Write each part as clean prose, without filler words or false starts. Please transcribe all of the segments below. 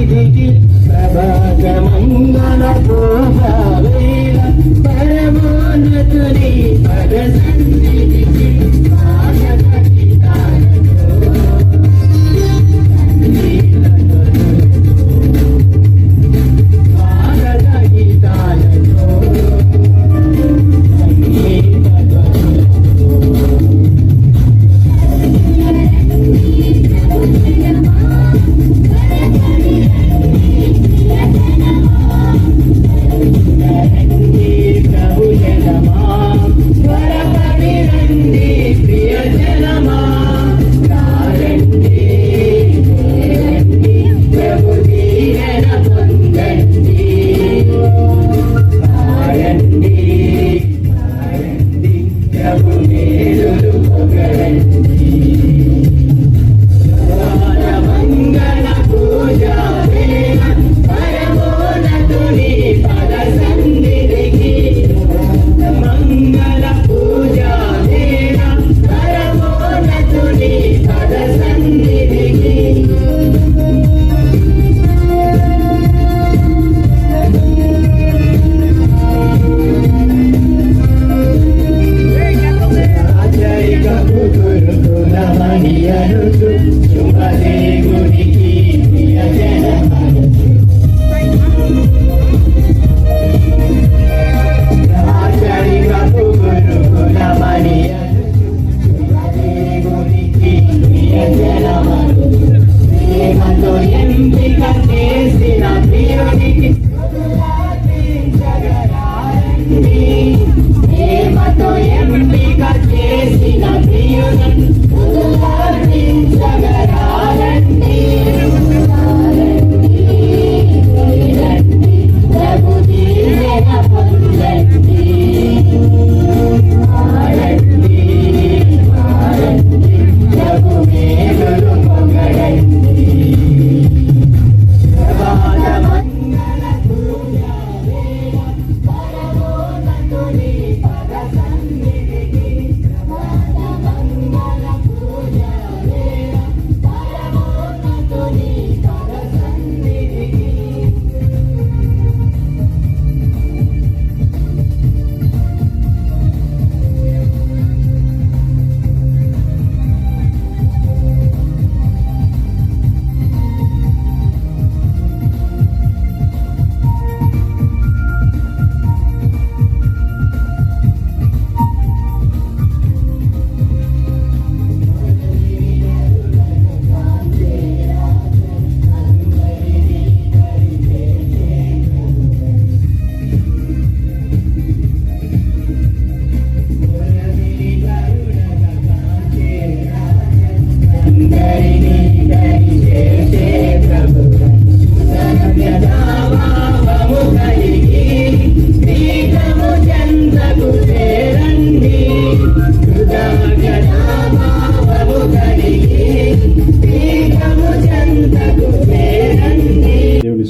సన్నిధికి ప్రభాత మంగళ పూజావేళ పరమోన్నతుని పద సన్నిధికి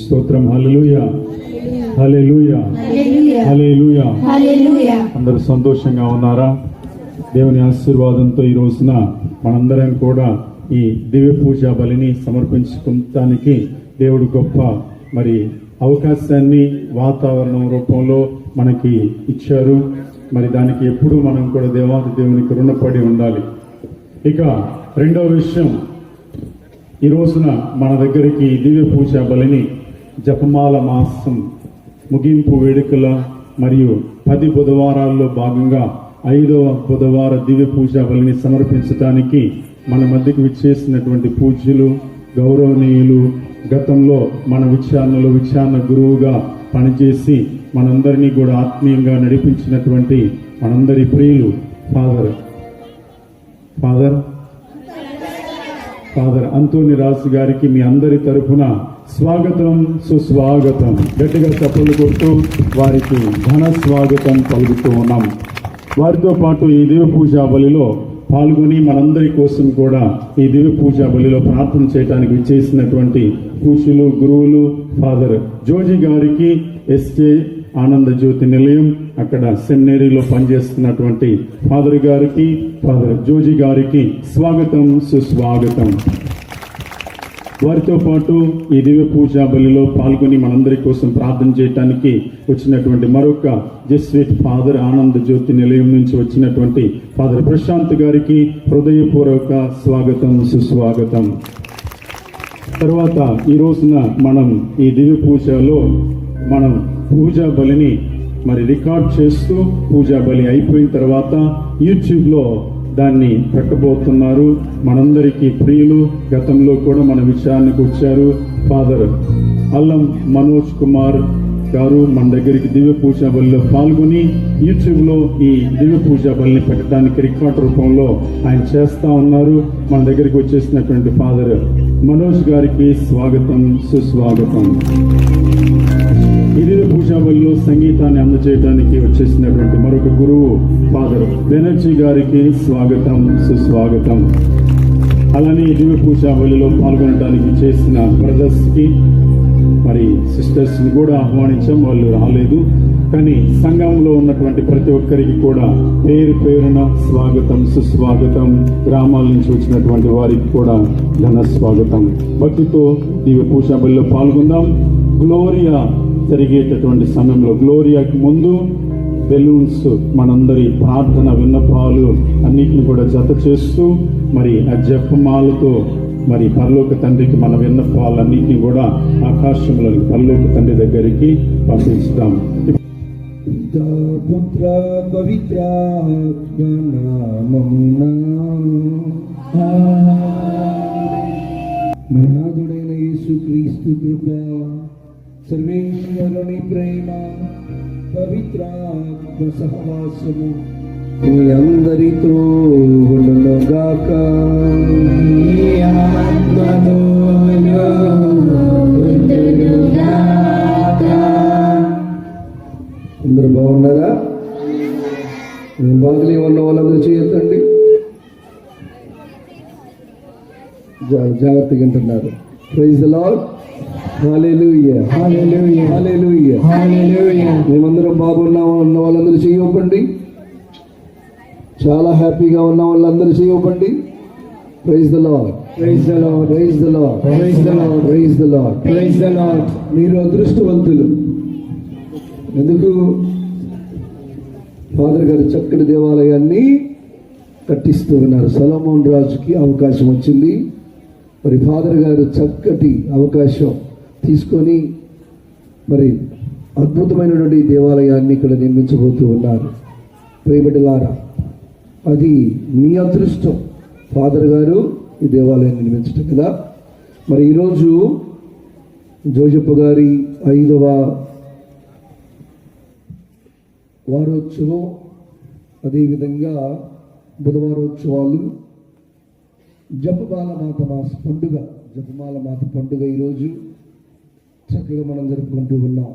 స్తోత్రం. హల్లెలూయా, హల్లెలూయా, హల్లెలూయా. అందరూ సంతోషంగా ఉన్నారా? దేవుని ఆశీర్వాదంతో ఈ రోజున మనందరం కూడా ఈ దివ్య పూజ బలిని సమర్పించుకోవడానికి దేవుడు గొప్ప అవకాశాన్ని వాతావరణం రూపంలో మనకి ఇచ్చారు. దానికి ఎప్పుడు మనం కూడా దేవాది దేవునికి రుణపడి ఉండాలి. ఇక రెండవ విషయం, ఈ రోజున మన దగ్గరికి దివ్య పూజ బలిని జపమాల మాసం ముగింపు వేడుకల మరియు 10 బుధవారాల్లో భాగంగా 5వ బుధవార దివ్య పూజ బలిని సమర్పించడానికి మన మధ్యకి విచ్చేసినటువంటి పూజ్యులు, గౌరవనీయులు, గతంలో మన విచారణ గురువుగా పనిచేసి మనందరినీ కూడా ఆత్మీయంగా నడిపించినటువంటి మనందరి ప్రియులు ఫాదర్ అంతోని రాజు గారికి మీ అందరి తరఫున స్వాగతం, సుస్వాగతం. గట్టిగా చప్పట్లు కొడుతూ వారికి ఘన స్వాగతం పలుకుతూ ఉన్నాం. వారితో పాటు ఈ దివ్య పూజా బలిలో పాల్గొని మనందరి కోసం కూడా ఈ దివ్య పూజా బలిలో ప్రార్థన చేయడానికి విచ్చేసినటువంటి పూజలు, గురువులు, ఫాదర్ జోజి గారికి, ఎస్కే ఆనంద జ్యోతి నిలయం అక్కడ సెమినరీలో పనిచేస్తున్నటువంటి ఫాదర్ గారికి, ఫాదర్ జోజి గారికి స్వాగతం, సుస్వాగతం. వారితో పాటు ఈ దివ్య పూజా బలిలో పాల్గొని మనందరి కోసం ప్రార్థన చేయడానికి వచ్చినటువంటి మరొక జెస్విట్ ఫాదర్ ఆనంద జ్యోతి నిలయం నుంచి వచ్చినటువంటి ఫాదర్ ప్రశాంత్ గారికి హృదయపూర్వక స్వాగతం, సుస్వాగతం. తర్వాత ఈ రోజున మనం ఈ దివ్య పూజలో మనం పూజా బలిని మరి రికార్డ్ చేస్తూ పూజా బలి అయిపోయిన తర్వాత యూట్యూబ్లో దాన్ని పెట్టబోతున్నారు. మనందరికీ ప్రియులు, గతంలో కూడా మన విషయానికి వచ్చారు. ఫాదర్ అల్లం మనోజ్ కుమార్ గారు మన దగ్గరికి దివ్య పూజా బలిలో పాల్గొని యూట్యూబ్లో ఈ దివ్య పూజా బలిని పెట్టడానికి రికార్డ్ రూపంలో ఆయన చేస్తా ఉన్నారు. మన దగ్గరికి వచ్చేసినటువంటి ఫాదర్ మనోజ్ గారికి స్వాగతం, సుస్వాగతం. ఈ దివ్య పూజా బలిలో సంగీతాన్ని అందజేయడానికి వచ్చేసినటువంటి మరొక గురువు ఫాదర్ బెనర్జీ గారికి స్వాగతం, సుస్వాగతం. అలానే ఈ దివ్య పూజా బలిలో పాల్గొనడానికి చేసిన బ్రదర్స్ కి మరి సిస్టర్స్ ని కూడా ఆహ్వానించాం, వాళ్ళు రాలేదు. కానీ సంఘంలో ఉన్నటువంటి ప్రతి ఒక్కరికి కూడా పేరు పేరున స్వాగతం, సుస్వాగతం. గ్రామాల నుంచి వచ్చినటువంటి వారికి కూడా ఘన స్వాగతం. భక్తితో దివ్య పూజా బలిలో పాల్గొందాం. గ్లోరియా జరిగేటటువంటి సమయంలో గ్లోరియాకి ముందు బెలూన్స్ మనందరి ప్రార్థన విన్నపాలు అన్నిటిని కూడా జత చేస్తూ మరి ఆ జపమాలతో మరి పరలోక తండ్రికి మన విన్నపాలన్నింటినీ కూడా ఆకాశంలో పరలోక తండ్రి దగ్గరికి పంపిస్తాం. పుత్ర పవిత్రాత్మ నామమున నాథుడైన యేసుక్రీస్తు కృప, సర్వేశ్వరుని ప్రేమ, పవిత్రాత్మ సహవాసము మీ అందరితో ఉండునుగాక. అందరూ బాగున్నారా? నేను బాధలు ఉన్న వాళ్ళందరూ చేయొద్దండి, జాగ్రత్తగా వింటున్నారు. Praise the Lord. Hallelujah, hallelujah, hallelujah, hallelujah. మేమందరం బాగున్నాము ఉన్న వాళ్ళందరూ చేయొప్పండి. చాలా హ్యాపీగా ఉన్న వాళ్ళందరూ చేయొప్పండి. Praise the lord, praise the lord, praise the lord, praise the lord, praise the lord, praise the Lord. మీరు అదృష్టవంతులు. ఎందుకు? ఫాదర్ గారు చక్కటి దేవాలయాన్ని కట్టిస్తూ ఉన్నారు. సొలొమోన్ రాజుకి అవకాశం వచ్చింది. మరి ఫాదర్ గారు చక్కటి అవకాశం తీసుకొని మరి అద్భుతమైనటువంటి దేవాలయాన్ని ఇక్కడ నిర్మించబోతూ ఉన్నారు. ప్రియబిడ్డలారా, అది మీ అదృష్టం ఫాదర్ గారు ఈ దేవాలయాన్ని నిర్మించటం కదా. మరి ఈరోజు జోజప్ప గారి 5వ వారోత్సవం, అదేవిధంగా బుధవారోత్సవాలు, జపమాల మాత మాస పండుగ, జపమాల మాత పండుగ ఈరోజు చక్కగా మనం జరుపుకుంటూ ఉన్నాం.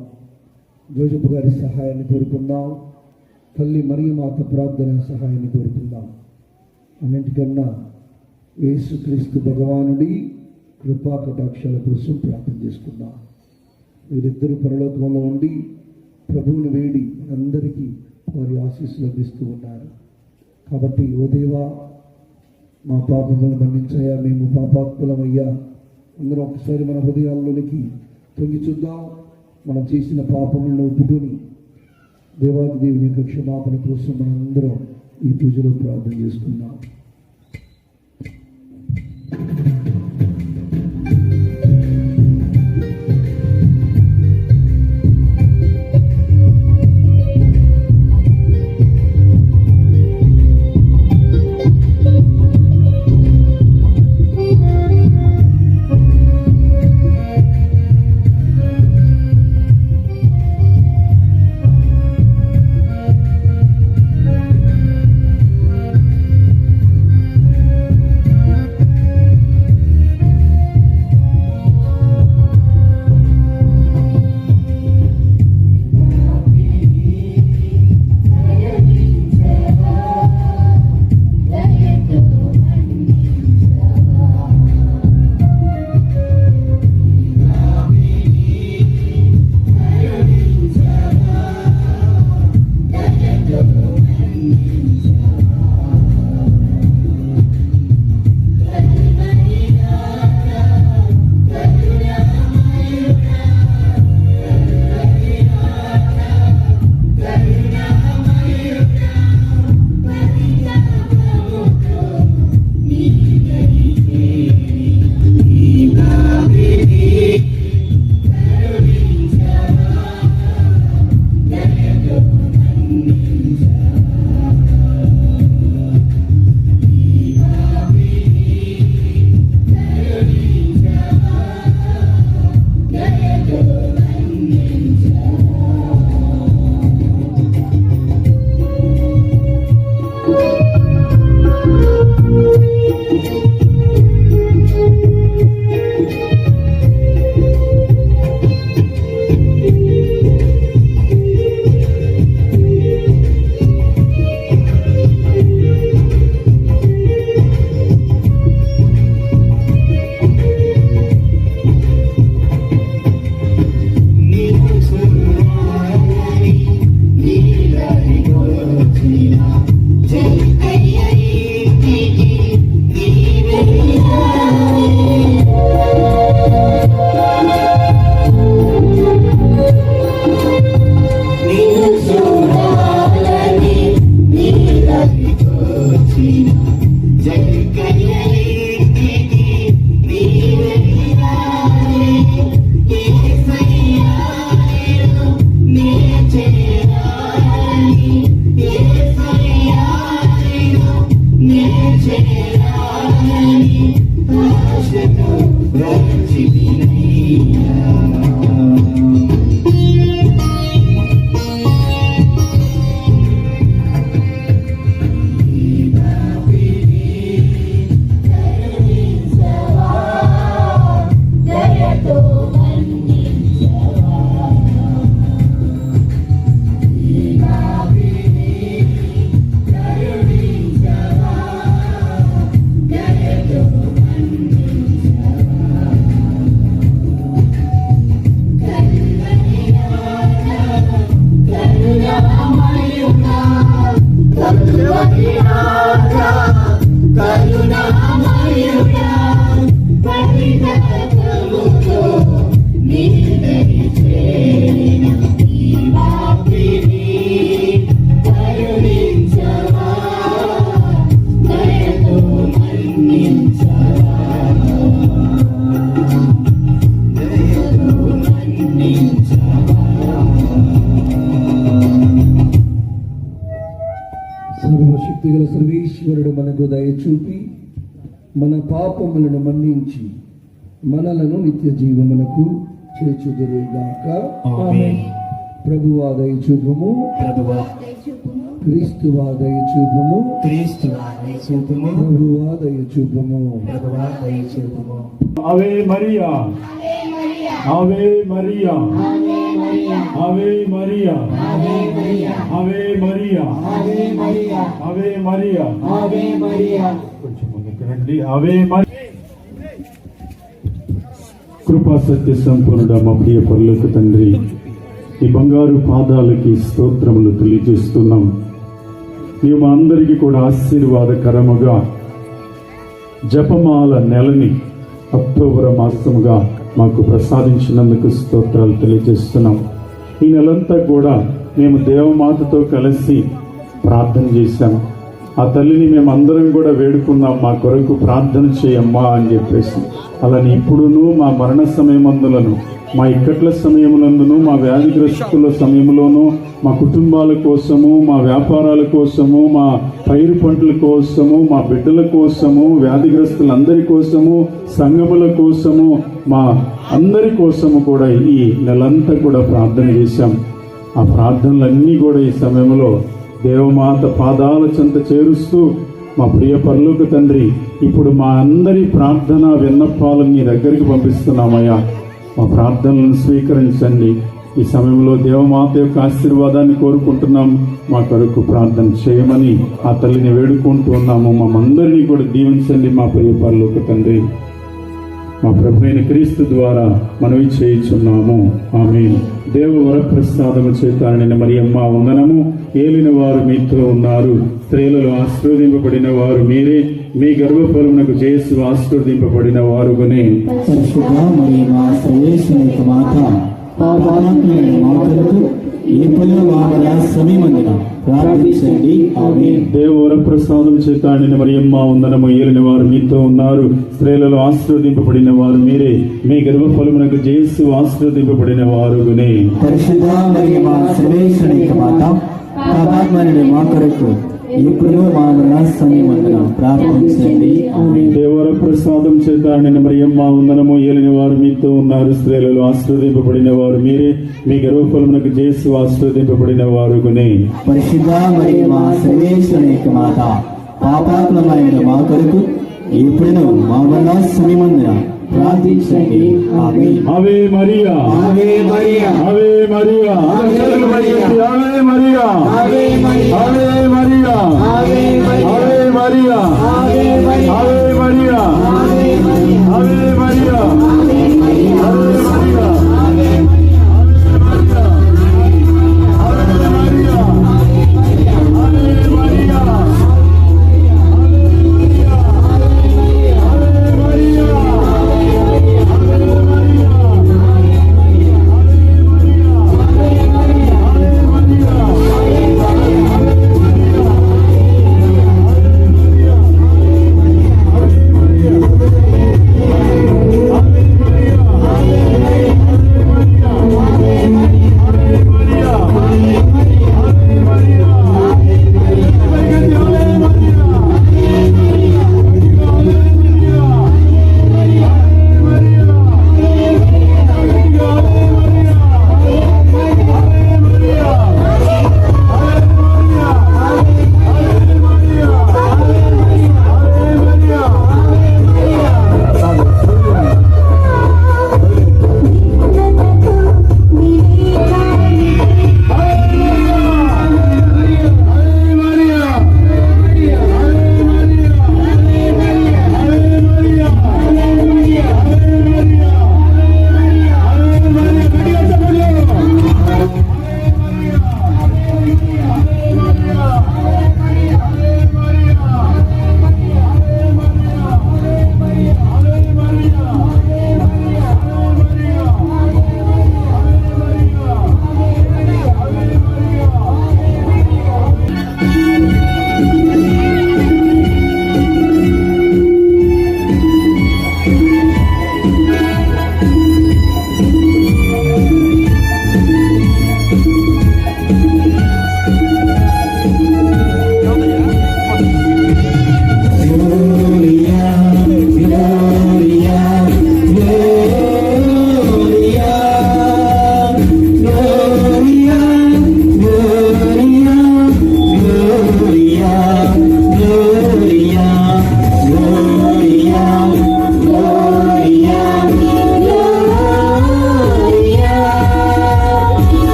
జోజప్ప గారి సహాయాన్ని కోరుకుందాం. తల్లి మరియ మాత ప్రార్థన సహాయాన్ని కోరుకుందాం. అన్నింటికన్నా యేసుక్రీస్తు భగవానుడి కృపా కటాక్షాల కోసం ప్రార్థన చేసుకుందాం. వీరిద్దరూ పరలోకంలో ఉండి ప్రభువుని వేడి అందరికీ వారి ఆశీస్సులు అందిస్తూ ఉన్నారు. కాబట్టి ఓ దేవా, మా పాపములను మన్నించాయా, మేము పాపాత్ములమయ్యా. అందరం ఒకసారి మన హృదయాల్లోనికి తొంగి చూద్దాం. మనం చేసిన పాపములను ఒప్పుకొని దేవాది దేవుని యొక్క క్షమాపణ కోసం మనందరం ఈ పూజలో ప్రార్థన చేసుకుందాం. మనకు దయ చూపి మన పాపములను మన్నించి మనలను నిత్య జీవమునకు చేర్చుదురుగాక. ఆమేన్. ప్రభువా దయ చూపుము, ప్రభువా క్రీస్తువా దయ చూపుము, క్రీస్తువా దయ చూపుము, ప్రభువా దయ చూపుము. ప్రభువా దయ చూపుము. ఆవే మరియా, ఆవే మరియా, ఆవే మరియా, ఆవే మరియా, ఆవే మరియా. కొంచెం ముందుకు రండి. ఆవే మరియా. కృపా సత్య సంపూర్ణ మా ప్రియ పరలోక తండ్రి, ఈ బంగారు పాదాలకి స్తోత్రములు తెలియజేస్తున్నాం. నీవు మా అందరికీ కూడా ఆశీర్వాదకరముగా జపమాల నెలని అక్టోబర్ మాసముగా మాకు ప్రసాదించినందుకు స్తోత్రాలు తెలియజేస్తున్నాం. ఈ నెలంతా కూడా మేము దేవమాతతో కలిసి ప్రార్థన చేశాం. ఆ తల్లిని మేము అందరం కూడా వేడుకున్నాం, మా కొరకు ప్రార్థన చేయమ్మా అని చెప్పేసి. అలానే ఇప్పుడును మా మరణ సమయమందులను, మా ఇక్కట్ల సమయములందును, మా వ్యాధిగ్రస్తుల సమయంలోనూ, మా కుటుంబాల కోసము, మా వ్యాపారాల కోసము, మా పైరు పంటల కోసము, మా బిడ్డల కోసము, వ్యాధిగ్రస్తులందరి కోసము, సంఘముల కోసము, మా అందరి కోసము కూడా ఈ నెలంతా కూడా ప్రార్థన చేశాం. ఆ ప్రార్థనలన్నీ కూడా ఈ సమయంలో దేవమాత పాదాల చెంత చేరుస్తూ, మా ప్రియ పరలోక తండ్రి, ఇప్పుడు మా అందరి ప్రార్థన విన్నపాలను నీ దగ్గరికి పంపిస్తున్నామయ్యా. మా ప్రార్థనలను స్వీకరించండి. ఈ సమయంలో దేవమాత యొక్క ఆశీర్వాదాన్ని కోరుకుంటున్నాం. మా కొరకు ప్రార్థన చేయమని ఆ తల్లిని వేడుకుంటూ ఉన్నాము. మమ్మందరినీ కూడా దీవించండి మా ప్రియ పరలోక తండ్రి. మా ప్రభువైన క్రీస్తు ద్వారా మనవి చేయుచున్నాము. ఆమేన్. దేవ వరప్రసాదము చేత నిన్న మరియమ్మ వందనము. ఏలిన వారు మీతో ఉన్నారు, స్త్రీలలో ఆశీర్వదింపబడిన వారు మీరే, మీ గర్భఫలమునకు చేసి ఆశీర్వదింపబడిన వారుగానే. పరిశుద్ధ మరియమ్మ సర్వేశ్వరుని యొక్క మాత, పాపాత్ములైన మా కొరకు ఇప్పుడు మా వల్ల సమయమందున ప్రార్థించండి. ఆమేన్. దేవవర ప్రసాదం చేత నిన్న మరియమ్మ వందనము. ఏలిన వారు మీతో ఉన్నారు, స్త్రీలలో ఆశీర్వదింపబడిన వారు మీరే, మీ గర్భఫలమునకు చేసి ఆశీర్వదింపబడిన వారుగానే. పరిశుద్ధ మరియమ్మ సర్వేశ్వరుని యొక్క మాత, పాపాత్ములైన మా కొరకు ఇప్పుడు మా వల్ల సమయమందున ప్రార్థించండి. ఆమేన్. దేవర ప్రసాదం చేత నిన్న మరియమ్మ వందనము. ఏలిన వారు మీతో ఉన్నారు, స్త్రీలలో ఆశీర్వదింపబడిన వారు మీరే, మీ గర్భఫలమునకు చేసి ఆశీర్వదింపబడిన వారుగానే. పరిశుద్ధ మరియమ్మ సర్వేశ్వరుని యొక్క మాత, పాపాత్ములైన మా కొరకు ఇప్పుడు మా వల్ల సమయమందున ప్రార్థించండి. ఆమేన్. ఆవే మరియా, ఆవే మరియా, ఆవే మరియా, ఆవే మరియా, ఆవే మరియా, ఆవే మరియా, ఆవే మరియా, ఆవే మరియా, ఆవే మరియా, ఆవే మరియా, ఆవే మరియా, ఆవే మరియా, ఆవే మరియా, ఆవే మరియా, ఆవే మరియా, ఆవే ఆవే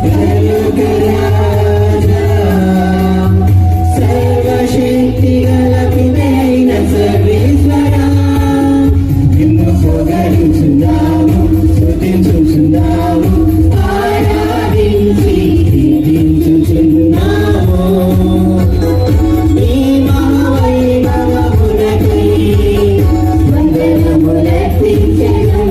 పరలోకరాజా, సర్వశక్తి గల పితైన సర్వేశ్వరా, నిన్ను పొగడుచున్నాము, స్తుతించుచున్నాము, ఆరాధించి కీర్తించుచున్నాము. నీ మహావైభవమునకై వందనములర్పించెదము.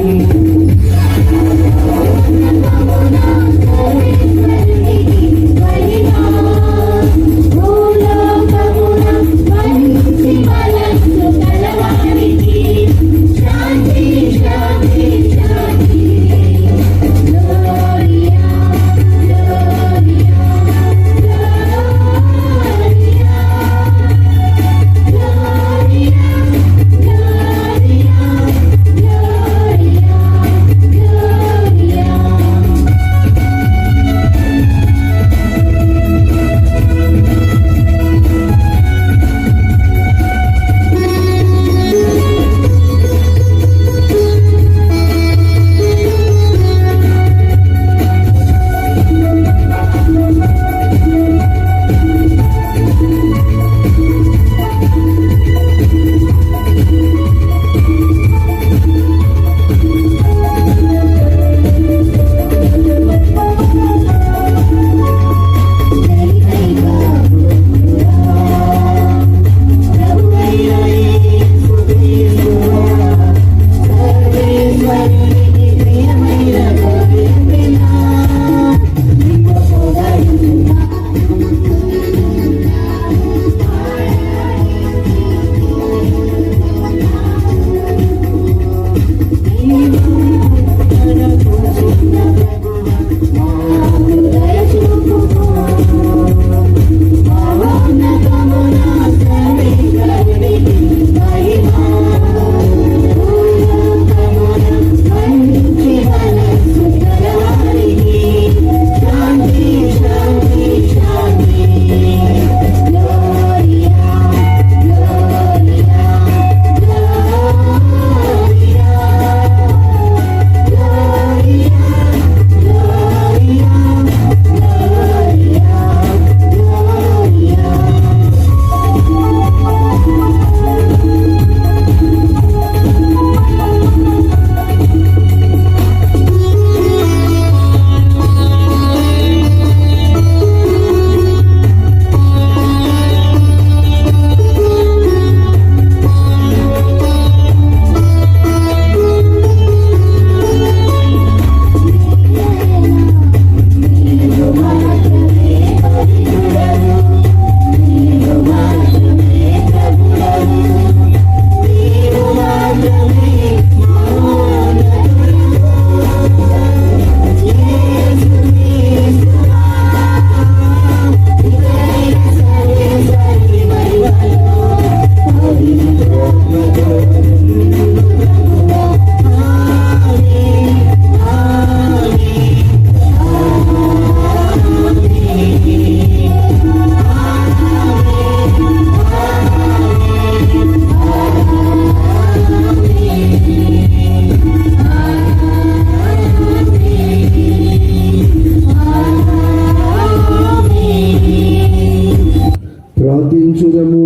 ప్రార్థించుదము.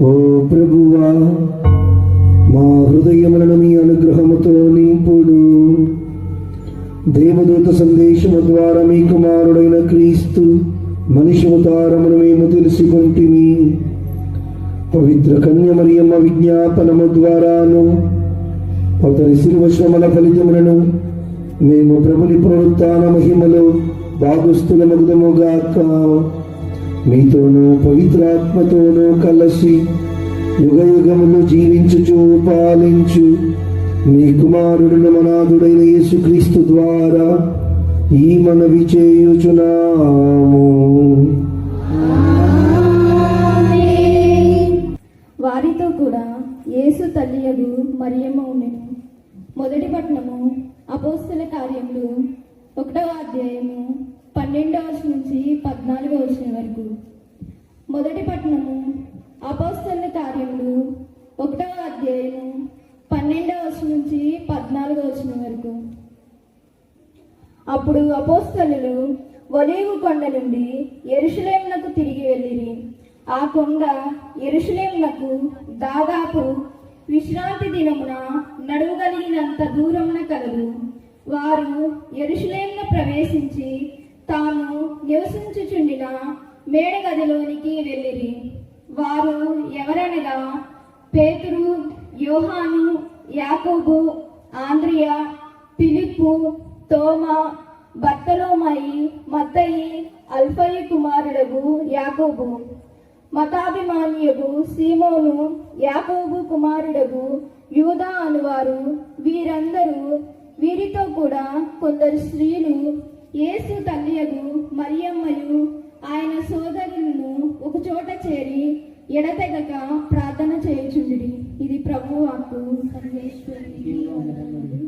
ఓ ప్రభువా, మా హృదయములను మీ అనుగ్రహముతో నింపుడు. దేవదూత సందేశము ద్వారా మీ కుమారుడైన క్రీస్తు మనిషి అవతారమును మేము తెలుసుకొంటిమి. పవిత్ర కన్య మరియమ్మ విజ్ఞాపనము ద్వారాను అతని శిలువ శ్రమల ఫలితములను మేము ప్రభుని పునరుత్థాన మహిమలో భాగస్థులమగుదముగాక. మీతోనూ పవిత్రాత్మతోనూ కలసి యుగ యుగములు జీవించుచు పాలించు మీ కుమారుడు మనాథుడైన యేసుక్రీస్తు ద్వారా ఈ మనవి చేయుచున్నాము. వారితో కూడా యేసు తల్లియగు మరియమ్మ ఉండెను. మొదటి పట్టణము అపోస్తల కార్యములు 1వ అధ్యాయము 12వ వచనం నుంచి 14వ వచనం వరకు. మొదటి పట్టణము అపోస్తల కార్యములు 1వ అధ్యాయము 12వ వచనం నుంచి 14వ వచనం వరకు. అప్పుడు అపోస్తలులు ఒలీవు కొండ నుండి యెరూషలేమునకు తిరిగి వెళ్ళిరి. ఆ కొండ యెరూషలేమునకు దాదాపు విశ్రాంతి దినమున నడువగలిగినంత దూరమున కలదు. వారు యెరూషలేమును ప్రవేశించి తాము నివసించుచుండిన మేడగదిలోనికి వెళ్ళిరి. వారు ఎవరనగా పేతురు, యోహాను, యాకోబు, ఆంద్రియ, ఫిలిప్పు, తోమా, బర్తలోమాయి, మత్తయి, అల్ఫయి కుమారుడగు యాకోబు, మతాభిమాన్యగు సీమోను, యాకోబు కుమారుడగు యూదా అనువారు. వీరితో కూడా కొందరు స్త్రీలు యేసు తల్లియగు మరియమ్మయు ఆయన సోదరులను ఒకచోట చేరి ఎడతెగక ప్రార్థన చేయుచుండిరి. ఇది ప్రభువు వాక్కు. సర్వేశ్వరునికి వందనములు.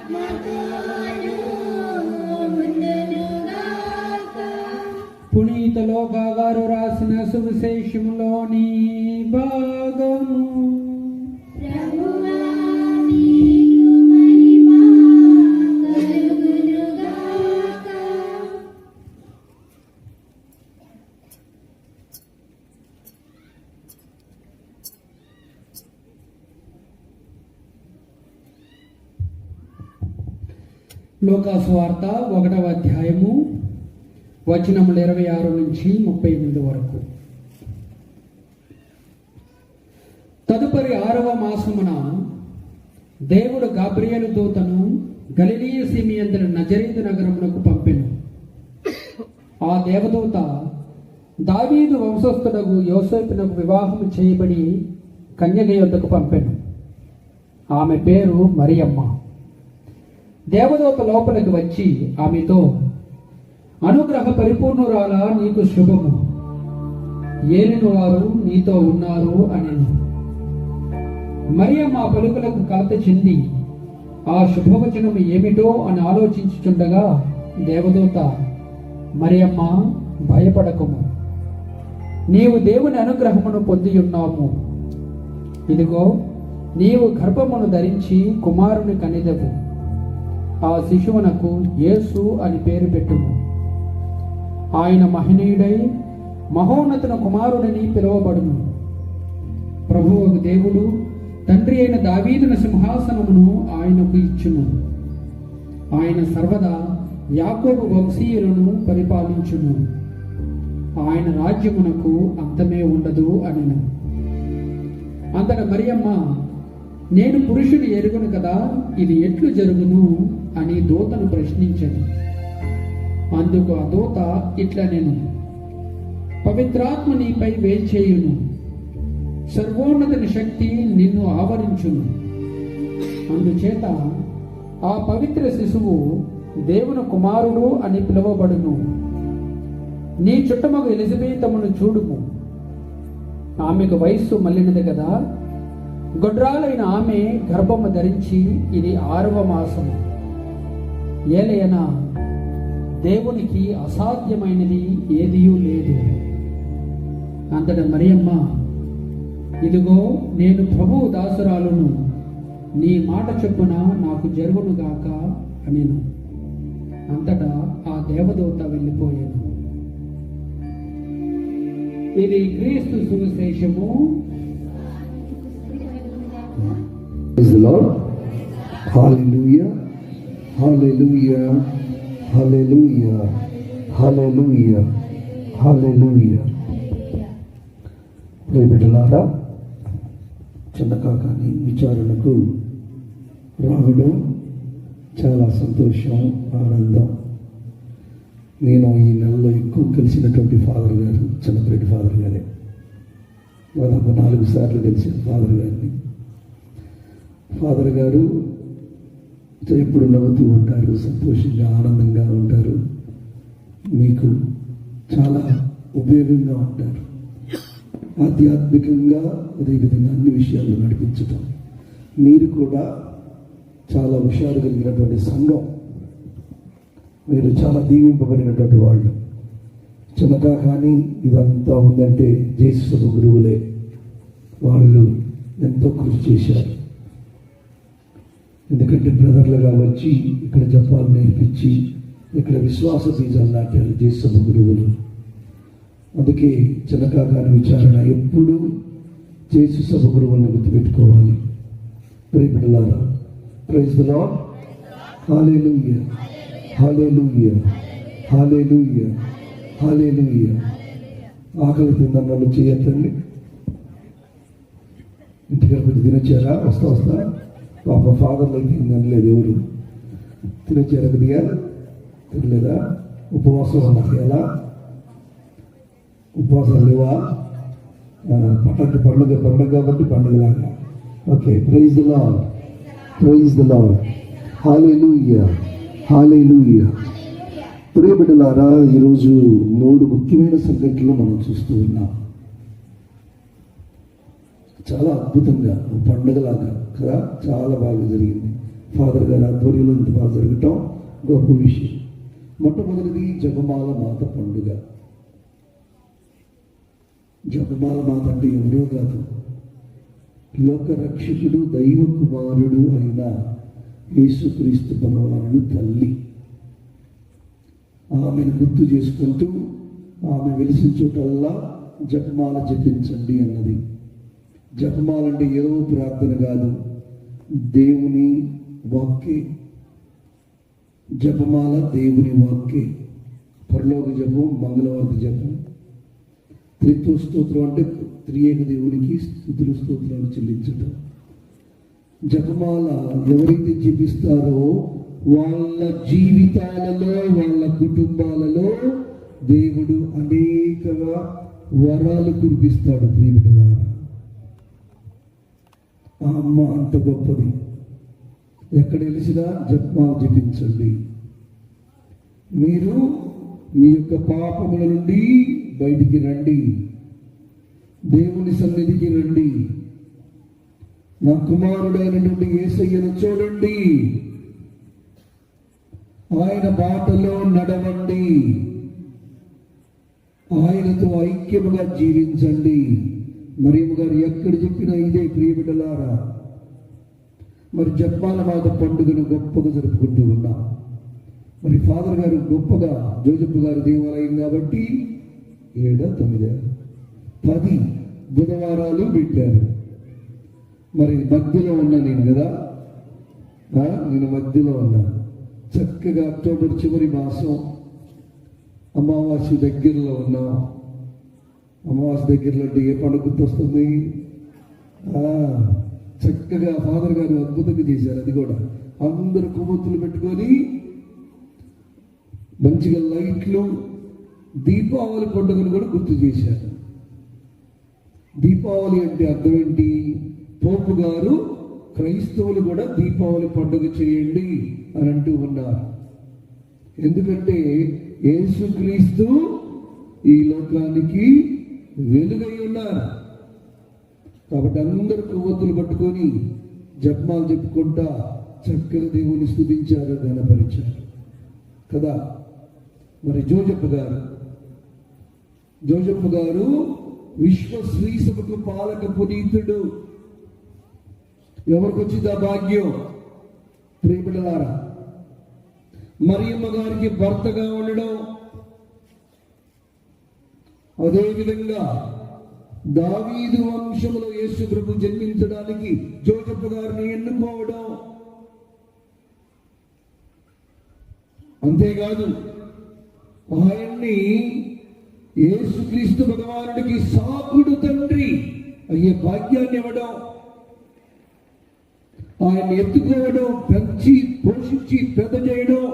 ఆత్మతోను ఉండునుగాక. లూకా గారు రాసిన సువిశేషంలోని భాగము. ప్రభువా నీకు మహిమ కలుగునుగాక. లూకా సువార్త 1వ అధ్యాయము వచనములు 26 నుంచి 38 వరకు. తదుపరి 6వ మాసమున దేవుడు గాబ్రియేలు దూతను గలిలయ సీమయందుల నజరేతు నగరమునకు పంపెను. ఆ దేవదూత దావీదు వంశస్థుడగు యోసేపునకు వివాహము చేయబడి కన్యక యొద్దకు పంపెను. ఆమె పేరు మరియమ్మ. దేవదూత లోపలికి వచ్చి ఆమెతో, అనుగ్రహ పరిపూర్ణురాల, నీకు శుభము, ఏలిన వారు నీతో ఉన్నారు అనెను. మరియమ్మ ఆ పలుకులకు కలత చెంది ఆ శుభవచనము ఏమిటో అని ఆలోచించుచుండగా దేవదూత, మరియమ్మ, భయపడకము, నీవు దేవుని అనుగ్రహమును పొంది ఉన్నాము. ఇదిగో, నీవు గర్భమును ధరించి కుమారుని కనిదెవు. ఆ శిశువునకు యేసు అని పేరు పెట్టుము. ఆయన మహనీయుడై మహోన్నతున కుమారుడని పిలువబడును. ప్రభువుకు దేవుడు తండ్రి అయిన దావీదున సింహాసనమును ఆయనకు ఇచ్చును. ఆయన సర్వదా యాకోబు వంశీయులను పరిపాలించును. ఆయన రాజ్యమునకు అంతమే ఉండదు అనెను. అంతట మరియమ్మ, నేను పురుషుని ఎరుగును కదా, ఇది ఎట్లు జరుగును అని దూతను ప్రశ్నించను. అందుకు ఆ దూత ఇట్లా, నేను పవిత్రాత్మ నీపై వేల్చేయును, సర్వోన్నతుని శక్తి నిన్ను ఆవరించును. అందుచేత ఆ పవిత్ర శిశువు దేవుని కుమారుడు అని పిలువబడును. నీ చుట్టమగు ఎలిజబెతమును చూడుము. ఆమెకు వయస్సు మళ్ళినది కదా, గొడ్రాలైన ఆమె గర్భము ధరించి ఇది 6వ మాసము. ఏలయనా దేవునికి అసాధ్యమైనది ఏదియూ లేదు. అంతట మరియమ్మ, ఇదిగో, నేను ప్రభువు దాసురాలును, నీ మాట చొప్పున నాకు జరుగునుగాక అనెను. అంతటా ఆ దేవదూత వెళ్ళిపోయాను. ఇది క్రీస్తు సువిశేషము. Praise the Lord. Hallelujah. Hallelujah. Hallelujah. Hallelujah. Hallelujah. ప్రియబిడ్డలారా, Chinnakakani విచారణకు రావడం చాలా సంతోషం, ఆనందం. నేను ఈ నెలలో ఎక్కువ కలిసినటువంటి ఫాదర్ గారు చిన్నపరెడ్డి ఫాదర్ గారే. దాదాపు 4 సార్లు కలిసిన ఫాదర్ గారిని. ఫాదర్ గారు ఎప్పుడు నవ్వుతూ ఉంటారు, సంతోషంగా ఆనందంగా ఉంటారు, మీకు చాలా ఉపయోగంగా ఉంటారు. ఆధ్యాత్మికంగా అదేవిధంగా అన్ని విషయాల్లో నడిపించటం. మీరు కూడా చాలా హుషారు కలిగినటువంటి సంఘం, మీరు చాలా దీవింపబడినటువంటి వాళ్ళు. చిన్నగా కానీ ఇదంతా ఉందంటే జేసు గురువులే. వాళ్ళు ఎంతో కృషి చేశారు. ఎందుకంటే బ్రదర్లుగా వచ్చి ఇక్కడ జపాలు నేర్పించి ఇక్కడ విశ్వాస బీజాలు నాటారు జేసు గురువులు. అందుకే చిన్నకాకాని విచారణ ఎప్పుడు జేసు సభ గురువులను గుర్తుపెట్టుకోవాలి. ప్రియబిడ్డలారా, praise the Lord. Hallelujah, hallelujah, hallelujah, హల్లెలూయా. ఆకలి తిందన్నలు చేయొద్దండి. ఇంటికి కొంచెం తినొచ్చారా? వస్తా పాప ఫాదర్లో తినలేదు. ఎవరు తినొచ్చారా? కొద్దిగా తినలేదా? ఉపవాసం ఉన్నారు ఎలా? ఉపవాసాలు లేవా? పండుగ కాబట్టి పండుగలాగా. Okay, praise the lord, praise the Lord. Hallelujah, hallelujah. ప్రియబిడ్డలారా, ఈరోజు 3 ముఖ్యమైన సంఘటనలు మనం చూస్తూ ఉన్నాం. చాలా అద్భుతంగా పండుగలాగా కదా, చాలా బాగా జరిగింది. ఫాదర్ గారి ఆధ్వర్యంలో ఇంత బాగా జరగటం గొప్ప విషయం. మొట్టమొదటిది జపమాల మాత పండుగ. జపమాల మాత అంటే ఎవరో కాదు, లోక రక్షకుడు దైవ కుమారుడు అయిన యేసుక్రీస్తు భగవానుడు తల్లి. ఆమెను గుర్తు చేసుకుంటూ ఆమె వెలిసిన చోటల్లా జపమాల జపించండి అన్నది. జపమాల అంటే ఏదో ప్రార్థన కాదు, దేవుని వాక్యే. జపమాల దేవుని వాక్యే. పరలోక జపం, మంగళవారం జపం. త్రిత్వ స్తోత్రం అంటే త్రియేక దేవునికి స్తుతులు స్తోత్రాలు చెల్లించడం. జపమాల ఎవరైతే జపిస్తారో వాళ్ళ జీవితాలలో, వాళ్ళ కుటుంబాలలో దేవుడు అనేకగా వరాలు కురిపిస్తాడు. ప్రియమిత్రులారా, ఆ అమ్మ అంత గొప్పది. ఎక్కడ వెలిసినా జపమాల జపించండి. మీరు మీ యొక్క పాపముల నుండి బయటికి రండి, దేవుని సన్నిధికి రండి, నా కుమారుడైనటువంటి యేసయ్యను చూడండి, ఆయన బాటలో నడవండి, ఆయనతో ఐక్యముగా జీవించండి. మరియమ్మ గారు ఎక్కడ చెప్పినా ఇదే. ప్రియబిడ్డలారా, మరి జపమాల మాత పండుగను గొప్పగా జరుపుకుంటూ ఉన్నాం. మరి ఫాదర్ గారు గొప్పగా జోజప్ప గారి దేవాలయం కాబట్టి 7, 9, 10 బుధవారాలు పెట్టారు. మరి మధ్యలో ఉన్నా నేను కదా, నేను మధ్యలో ఉన్నాను. చక్కగా అక్టోబర్ చివరి మాసం అమావాస్య దగ్గరలో ఉన్నాం. అమావాస్య దగ్గరలో అంటే ఏ పండుగ గుర్తొస్తుంది? చక్కగా ఫాదర్ గారు అద్భుతంగా చేశారు. అది కూడా అందరు కొవ్వొత్తులు పెట్టుకొని మంచిగా లైట్లు, దీపావళి పండుగను కూడా గుర్తు చేశారు. దీపావళి అంటే అర్థం ఏంటి? పోపు గారు క్రైస్తవులు కూడా దీపావళి పండుగ చేయండి అని అంటూ ఉన్నారు. ఎందుకంటే యేసుక్రీస్తు ఈ లోకానికి వెలుగై ఉన్నారు. కాబట్టి అందరూ కొవ్వొత్తులు పట్టుకొని జపమాలు చెప్పుకుంటా చక్కగా దేవుని స్తుతించారు, ఘనపరిచారు కదా. మరి జోజప్ప గారు విశ్వ స్త్రీ సభకు పాలక పునీతుడు. ఎవరికి వచ్చింది ఆ భాగ్యం? ప్రియబిడ్డలారా, మరియమ్మ గారికి భర్తగా ఉండడం, అదేవిధంగా దావీదు వంశంలో యేసు ప్రభు జన్మించడానికి జోజప్ప గారిని ఎన్నుకోవడం, అంతేకాదు ఆయన్ని యేసుక్రీస్తు భగవానుడికి సాకుడు తండ్రి అయ్యే భాగ్యాన్ని ఇవ్వడం, ఆయన్ని ఎత్తుకోవడం, పెంచి పోషించి పెద్ద చేయడం.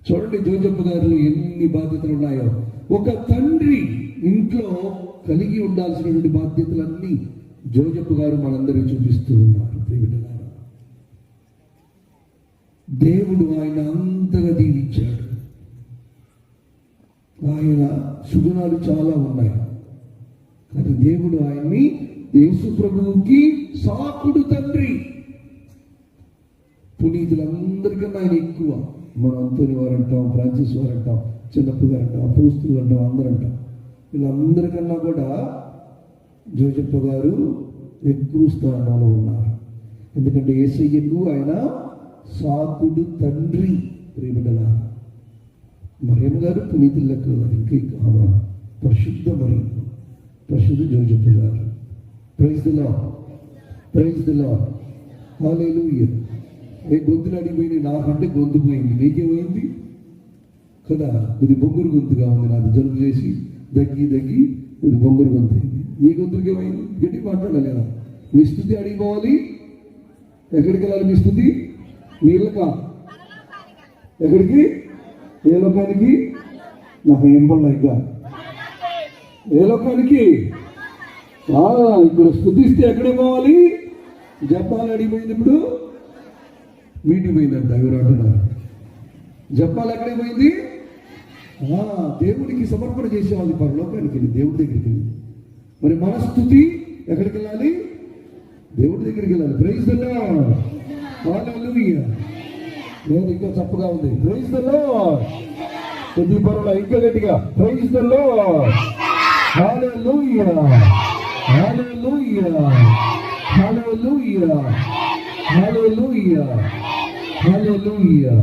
చూడండి జోజప్ప గారిలో ఎన్ని బాధ్యతలు ఉన్నాయో. ఒక తండ్రి ఇంట్లో కలిగి ఉండాల్సినటువంటి బాధ్యతలన్నీ జోజప్ప గారు మనందరికీ చూపిస్తూ ఉన్నారు. ప్రియబిడ్డలారా, దేవుడు ఆయన అంతగా దీవించాడు. ఆయన సుగుణాలు చాలా ఉన్నాయి, కానీ దేవుడు ఆయన్ని యేసు ప్రభువుకి సాకుడు తండ్రి. పునీతులందరికన్నా ఆయన ఎక్కువ. మనం అంతోని వారు అంటాం, ఫ్రాన్సిస్ వారు అంటాం, చిన్నప్ప గారు అంటాం, అపోస్తులు అంటాం, అందరూ అంటాం. వీళ్ళందరికన్నా కూడా జోజప్ప గారు ఎక్కువ స్థానంలో ఉన్నారు. ఎందుకంటే యేసయ్యకు ఆయన సాకుడు తండ్రి. ప్రియబిడ్డలా, మరియమ్మ గారు పునీతుల లెక్క ఇంకా కావాలి. పరిశుద్ధ మరియమ్మ, పరిశుద్ధ జోజప్ప గారు. Praise the lord, praise the Lord, hallelujah. ఏ గొంతులు అడిగిపోయింది, నాకంటే గొంతు పోయింది, నీకేమైంది కదా. ఇది బొంగురు గొంతుగా ఉంది, నాకు జలుబు చేసి దగ్గి ఇది బొంగురు గొంతు అయింది. మీ గొంతుకి ఏమైంది? గట్టి మాట్లాడలేదా? మీ స్థుతి అడిగిపోవాలి. ఎక్కడికి వెళ్ళాలి మీ స్థుతి? మీ ఇళ్ళకా? ఎక్కడికి? ఏ లోకానికి? నాకు ఏం పడలే ఇంకా. ఏ లోకానికి? ఇప్పుడు స్థుతిస్తే ఎక్కడికి పోవాలి? జపాన్ అడిగిపోయింది. ఇప్పుడు మీటింగ్ పోయిందంట. ఎవరు అంటున్నారు? జపాన్ ఎక్కడికి పోయింది? దేవుడికి సమర్పణ చేసేవాళ్ళు పరలోకానికి వెళ్ళి, దేవుడి దగ్గరికి వెళ్ళి. మరి మన స్థుతి ఎక్కడికి వెళ్ళాలి? దేవుడి దగ్గరికి వెళ్ళాలి. Praise the Lord, hallelujah. లేదు, ఇంకా చప్పగా ఉంది. Praise the Lord. కొద్ది పర్వాలేదు, ఇంకా గట్టిగా praise the Lord. Hallelujah, hallelujah, hallelujah, hallelujah, hallelujah.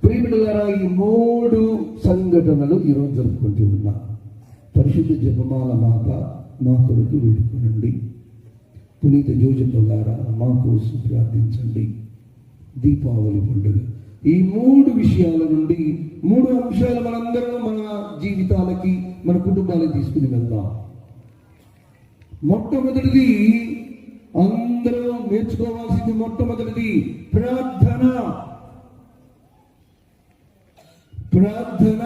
ప్రియమిత్రులారా, ఈ 3 సంఘటనలు ఈరోజు జరుపుకుంటూ ఉన్నా. పరిశుద్ధ జపమాల మాత మా కొరకు వేడుకోనండి. పునీత జోజప్ప గారా మా కోసం ప్రార్థించండి. దీపావళి పండుగ, ఈ 3 విషయాల నుండి 3 అంశాలు మనందరం మన జీవితాలకి, మన కుటుంబాలకి తీసుకుని వెళ్దాం. మొట్టమొదటిది అందరూ నేర్చుకోవాల్సింది, మొట్టమొదటిది ప్రార్థన. ప్రార్థన.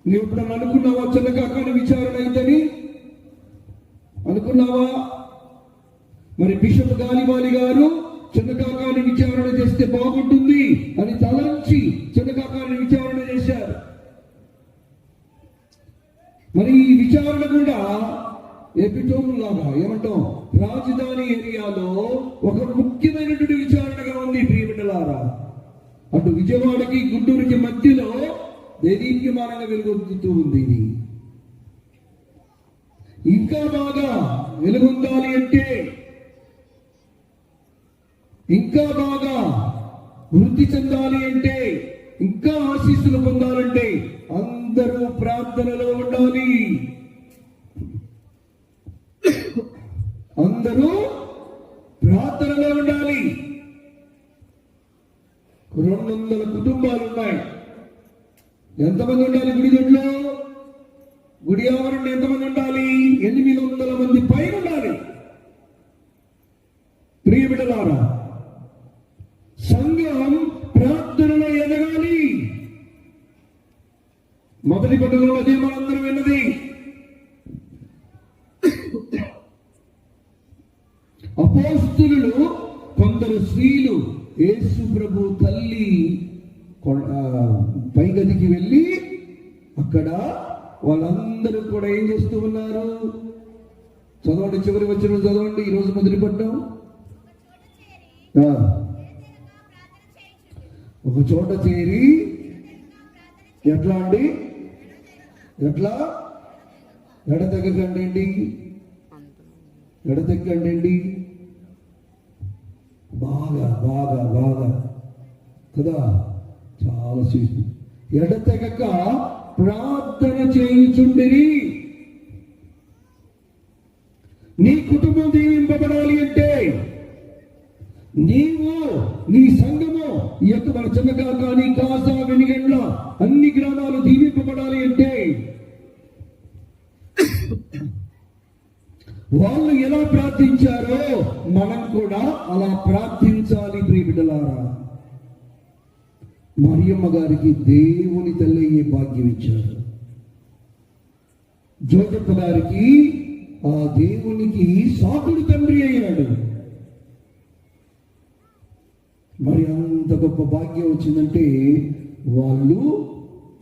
నువ్వు ఎప్పుడన్నా అనుకున్నావా చిన్నకాకాని విచారణ అయిందని? అనుకున్నావా? మరి బిషప్ గాలిబాలి గారు చిన్నకాకాని విచారణ చేస్తే బాగుంటుంది అని తలంచి చిన్నకాకాని విచారణ చేశారు. మరి ఈ విచారణ కూడా ఎపిటోమ్ లాగా, ఏమంటాం, రాజధాని ఏరియాలో ఒక ముఖ్యమైనటువంటి విచారణగా ఉంది. ప్రియమిత్రులారా, అటు విజయవాడకి గుంటూరుకి మధ్యలో దేదీప్యమానంగా వెలుగొందుతూ ఉంది. ఇది ఇంకా బాగా వెలుగొందాలి అంటే, ఇంకా బాగా వృద్ధి చెందాలి అంటే, ఇంకా ఆశీస్సులు పొందాలంటే అందరూ ప్రార్థనలో ఉండాలి. అందరూ ప్రార్థనలో ఉండాలి. 200 కుటుంబాలు ఉన్నాయి. ఎంతమంది ఉండాలి గుడి దొడ్లో? గుడి ఆవరణలో ఎంతమంది ఉండాలి? 800 మంది పైన ఉండాలి. ప్రియమిత్రులారా, సంఘం ప్రార్థనలో ఎదగాలి. మొదటి పట్టుదల అదే మనందరం విన్నది. అపోస్తలులు, కొందరు స్త్రీలు యేసు ప్రభు తల్లి పైగదికి వెళ్ళి అక్కడ వాళ్ళందరూ కూడా ఏం చేస్తూ ఉన్నారు? చదవండి, చివరి వచ్చిన చదవండి. ఈరోజు మొదలు పడ్డాం. ఒక చోట చేరి ఎట్లా అండి? ఎట్లా? ఎడతెగకండి, ఎడతెక్కండి. బాగా బాగా బాగా కదా, చాలా చేసి ఎడతెగక ప్రార్థన చేయుచుండిరి. నీ కుటుంబం దీవింపబడాలి అంటే, నీవు, నీ సంఘము, ఈ యొక్క మన చిన్నగా కానీ కాసా వెనిగండ్ల అన్ని గ్రామాలు దీవింపబడాలి అంటే వాళ్ళు ఎలా ప్రార్థించారో మనం కూడా అలా ప్రార్థించాలి. ప్రియబిడ్డలారా, మరియమ్మ గారికి దేవుని తల్లి అయ్యే భాగ్యం ఇచ్చారు. జోజప్ప గారికి ఆ దేవునికి సాకుడు తండ్రి అయ్యాడు. మరి అంత గొప్ప భాగ్యం వచ్చిందంటే వాళ్ళు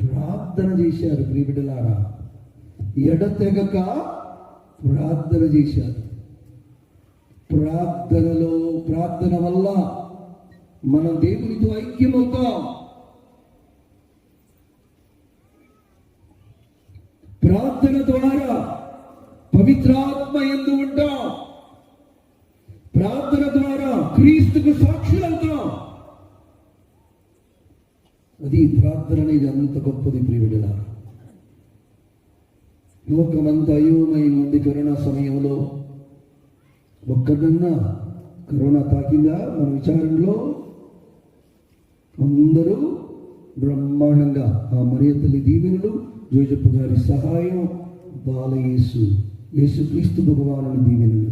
ప్రార్థన చేశారు. ప్రియబిడ్డలారా, ఎడతెగక ప్రార్థన చేశారు. ప్రార్థన వల్ల మనం దేవునితో ఐక్యమవుతాం. ప్రార్థన ద్వారా పవిత్రాత్మ యందు ఉంటాం. ప్రార్థన ద్వారా క్రీస్తుకు సాక్షులవుతాం. అది ప్రార్థన అనేది అంత గొప్పది. ప్రియబిడ్డలారా, లోకమంతా అయోమయం ఉంది. కరోనా సమయంలో ఒక్కడన్నా కరోనా తాకిందా? మన విచారణలో అందరూ బ్రహ్మాండంగా ఆ మరియ తల్లి దీవెనలు, జోజప్ప గారి సహాయం, యేసుక్రీస్తు భగవానుని దీవెనలు.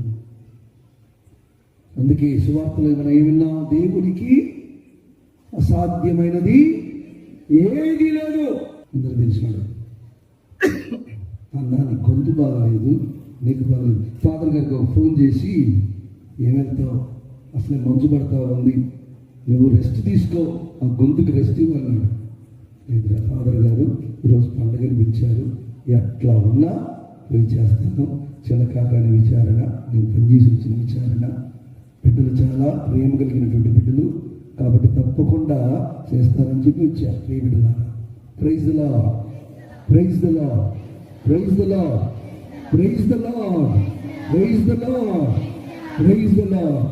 అందుకే సువార్తలో మనం ఏమన్నా, దేవునికి అసాధ్యమైనది ఏది లేదు. అందరూ తెలిసినాడు. అన్నా, నీకు గొంతు బాగాలేదు, నీకు బాగాలేదు. ఫాదర్ గారికి ఒక ఫోన్ చేసి, ఏమెళ్తావు, అసలే మంచు పడతా ఉంది, నువ్వు రెస్ట్ తీసుకో, ఆ గొంతుకు రెస్ట్ ఇవ్వన్నాడు. లేదురా ఫాదర్ గారు, ఈరోజు పండుగను పిలిచారు, ఎట్లా ఉన్నా పోయి చేస్తాను. చిలకాకాని విచారణ, నేను పనిచేసి వచ్చిన విచారణ. బిడ్డలు చాలా ప్రేమ కలిగినటువంటి బిడ్డలు కాబట్టి తప్పకుండా చేస్తారని చెప్పి వచ్చారు. ప్రియ బిడ్డలారా, praise the lord, praise the lord, praise the lord, praise the lord, praise the lord, praise the Lord.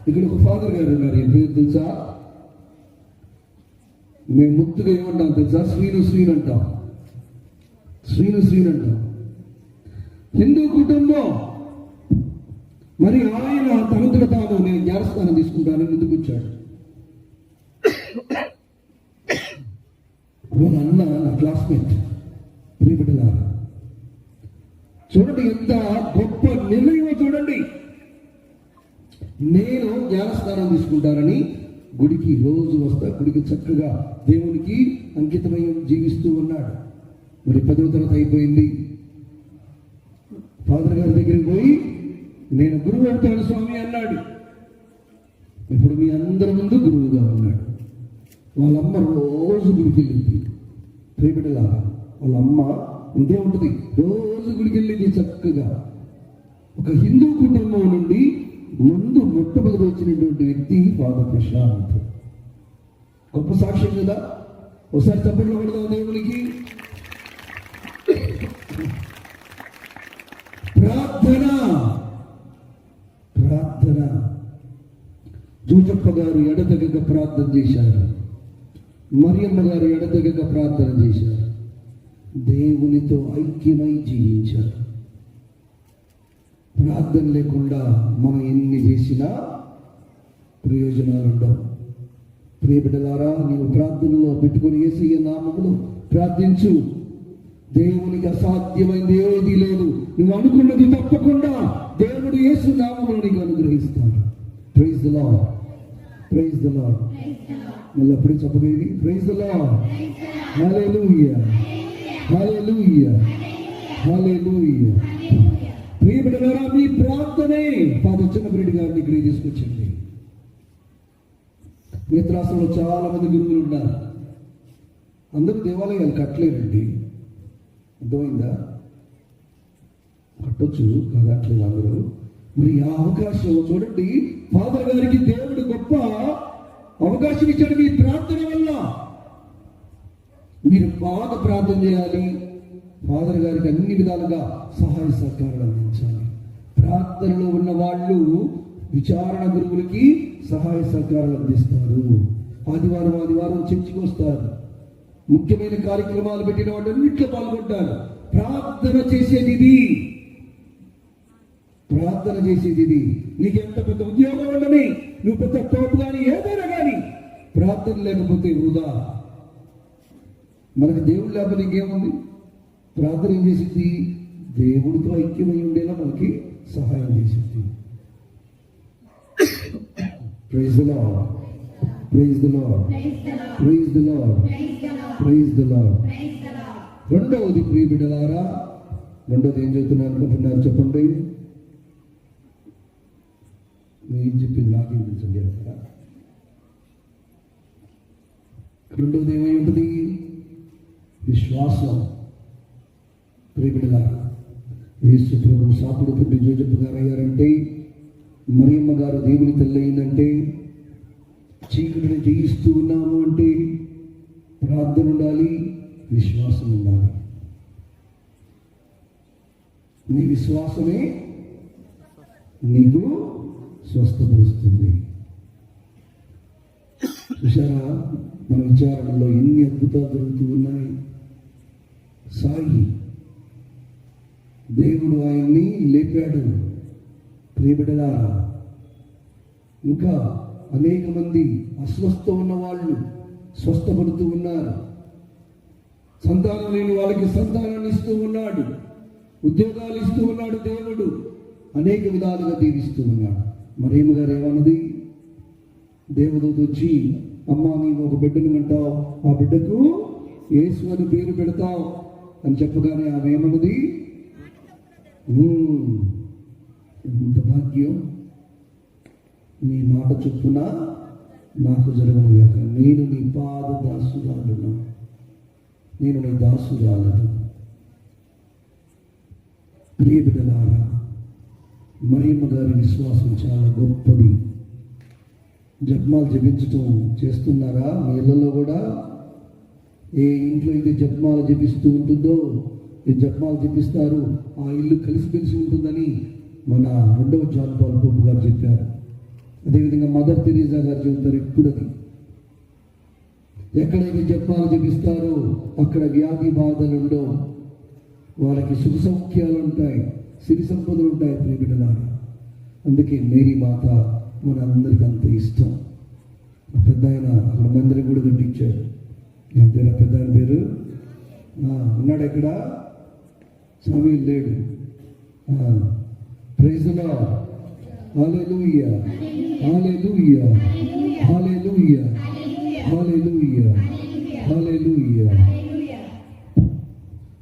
ఇక్కడ ఒక ఫాదర్ గారు ఉన్నారు, ఏం పేరు తెలుసా? మేము ముద్దుగా ఏమంటాం తెలుసా? శ్రీను అంటాం, శ్రీను అంటాం. హిందూ కుటుంబం. మరి ఆయన తనంతట తాను నేను జ్ఞానస్నానం తీసుకుంటానని ముందుకు వచ్చాడు. వాళ్ళ అన్న నా క్లాస్మేట్. ప్రియబిడ్డలారా, చూడండి ఎంత గొప్ప నిర్ణయం. చూడండి, నేను జ్ఞానస్నానం తీసుకుంటానని గుడికి రోజు వస్తా, గుడికి చక్కగా దేవునికి అంకితమై జీవిస్తూ ఉన్నాడు. మరి 10వ తరగతి అయిపోయింది. ఫాదర్ గారి దగ్గరికి పోయి నేను గురువు అవుతాను స్వామి అన్నాడు. ఇప్పుడు మీ అందరి ముందు గురువుగా ఉన్నాడు. వాళ్ళమ్మ రోజు గుడికి వెళ్ళింది. ప్రియబిడ్డలా, వాళ్ళ అమ్మ ఇంతే ఉంటుంది, రోజు గుడికి వెళ్ళింది చక్కగా. ఒక హిందూ కుటుంబం నుండి ముందు మొట్టమొదటి వచ్చినటువంటి వ్యక్తి ఫాదర్ ప్రశాంత్. గొప్ప సాక్ష్యం కదా. ఒకసారి చప్పట్లు కొడదాం దేవునికి. ప్రార్థన, ప్రార్థన. జూజప్ప గారు ఎడతెగక ప్రార్థన చేశారు, మరియమ్మ గారు ఎడతెగక ప్రార్థన చేశారు, దేవునితో ఐక్యమై జీవించారు. ప్రార్థన లేకుండా మనం ఎన్ని చేసినా ప్రయోజనాలు ఉండవు. ప్రియబిడ్డలారా, నీవు ప్రార్థనలో పెట్టుకుని యేసయ్య నామములో ప్రార్థించు. దేవునికి అసాధ్యమైనది ఏది లేదు. నువ్వు అనుకున్నది తప్పకుండా దేవుడు యేసు నామములో నీకు అనుగ్రహిస్తాడు. Praise the lord, praise the lord. మళ్ళీ అప్పుడే చెప్పగలిగి praise the lord. Hallelujah, hallelujah, hallelujah. ప్రియబిడ్డలారా, మీ ప్రార్థనే ఫాదర్ చిన్నపరెడ్డి గారిని ఇక్కడ తీసుకొచ్చింది. నేత్రాసంలో చాలా మంది గురువులు ఉన్నారు. అందరూ దేవాలయాలు కట్టలేరండి, అర్థమైందా? కట్టొచ్చు, కదట్లేదు అందరూ. మరి ఆ అవకాశం చూడండి, ఫాదర్ గారికి దేవుడు గొప్ప అవకాశం ఇచ్చాడు. మీ ప్రార్థన వల్ల మీరు బాగా ప్రార్థన చేయాలి. ఫాదర్ గారికి అన్ని విధాలుగా సహాయ సహకారాలు అందించాలి. ప్రార్థనలో ఉన్న వాళ్ళు విచారణ గురువులకి సహాయ సహకారాలు అందిస్తారు. ఆదివారం చర్చికి వస్తారు. ముఖ్యమైన కార్యక్రమాలు పెట్టిన వాటన్నిట్లో పాల్గొంటారు. ప్రార్థన చేసేది ఇది, ప్రార్థన చేసేది ఇది. నీకు ఎంత పెద్ద ఉద్యోగం ఉండని, నువ్వు పెద్ద తోపు కానీ ఏదైనా కానీ ప్రార్థన లేకపోతే వృధా. మనకు దేవుడు లేకపోతే ఇంకేముంది? ప్రార్థన ఏం చేసింది? దేవుడితో ఐక్యమై ఉండేలా మనకి సహాయం చేసింది. Praise the lord, praise the lord, praise the lord, praise the lord. రెండవది ప్రియబిడ్డలారా, రెండవది ఏం చెబుతున్నారు అనుకుంటున్నారు చెప్పండి? మీరు చెప్పింది నాకేం తెలుసండి అక్కడ. రెండవది ఏమై ఉంటుంది? విశ్వాసం. ప్రియబిడ్డలారా, యేసు ప్రభు సాపుడు పుట్టి జోజప్ప గారు అయ్యారంటే, మరియమ్మ గారు దేవుని తల్లి అయిందంటే, చీకటిని జయిస్తూ ఉన్నాము అంటే ప్రార్థన ఉండాలి, విశ్వాసం ఉండాలి. నీ విశ్వాసమే నీకు స్వస్థపరుస్తుంది. చూసారా, మన విచారణలో ఎన్ని అద్భుతాలు జరుగుతూ ఉన్నాయి. సాయి దేవుడు ఆయన్ని లేపాడు. ప్రియబిడ్డలారా, ఇంకా అనేక మంది అస్వస్థ ఉన్న వాళ్ళు స్వస్థపడుతూ ఉన్నారు. సంతానం లేని వాళ్ళకి సంతానాన్ని ఇస్తూ ఉన్నాడు, ఉద్యోగాలు ఇస్తూ ఉన్నాడు. దేవుడు అనేక విధాలుగా దీవిస్తూ ఉన్నాడు. మరియమ్మ గారు ఏమన్నది? దేవదూత వచ్చి, అమ్మా నీవు ఒక బిడ్డను అంటావు, ఆ బిడ్డకు యేసు అని పేరు పెడతావు అని చెప్పగానే ఆమె ఏమన్నది? ఎంత భాగ్యం, నీ మాట చొప్పున నాకు జరగనుగాక. నేను నీ పాద దాసురాలను, నేను నీ దాసురాలను. ప్రియబిడ్డలారా, మరియమ్మ గారి విశ్వాసం చాలా గొప్పది. జపమాలు జపించటం చేస్తున్నారా? మీ ఇళ్ళలో కూడా ఏ ఇంట్లో అయితే జపమాల జపిస్తూ ఉంటుందో, ఏ జపమాల జపిస్తారు ఆ ఇల్లు కలిసిమెలిసి ఉంటుందని మన 2వ జాన్ పాల్ పోప్ గారు చెప్పారు. అదేవిధంగా మదర్ తెరీసా గారు చెబుతారు ఎప్పుడు అది. ఎక్కడైతే జపమాల జపిస్తారో అక్కడ వ్యాధి బాధలు ఉండవు, వాళ్ళకి సుఖ సౌఖ్యాలు ఉంటాయి, సిరి సంపదలు ఉంటాయి ప్రియబిడ్డలారా. అందుకే మేరీ మాత మన అందరికీ అంత ఇష్టం. పెద్ద ఆయన అక్కడ మందిరం కూడా కట్టించాడు. ఏం పేరు ఆ పెద్ద ఆయన పేరు? ఉన్నాడు ఎక్కడ? స్వామి లేడు. Praise the Lord. Hallelujah, hallelujah, hallelujah, hallelujah, hallelujah.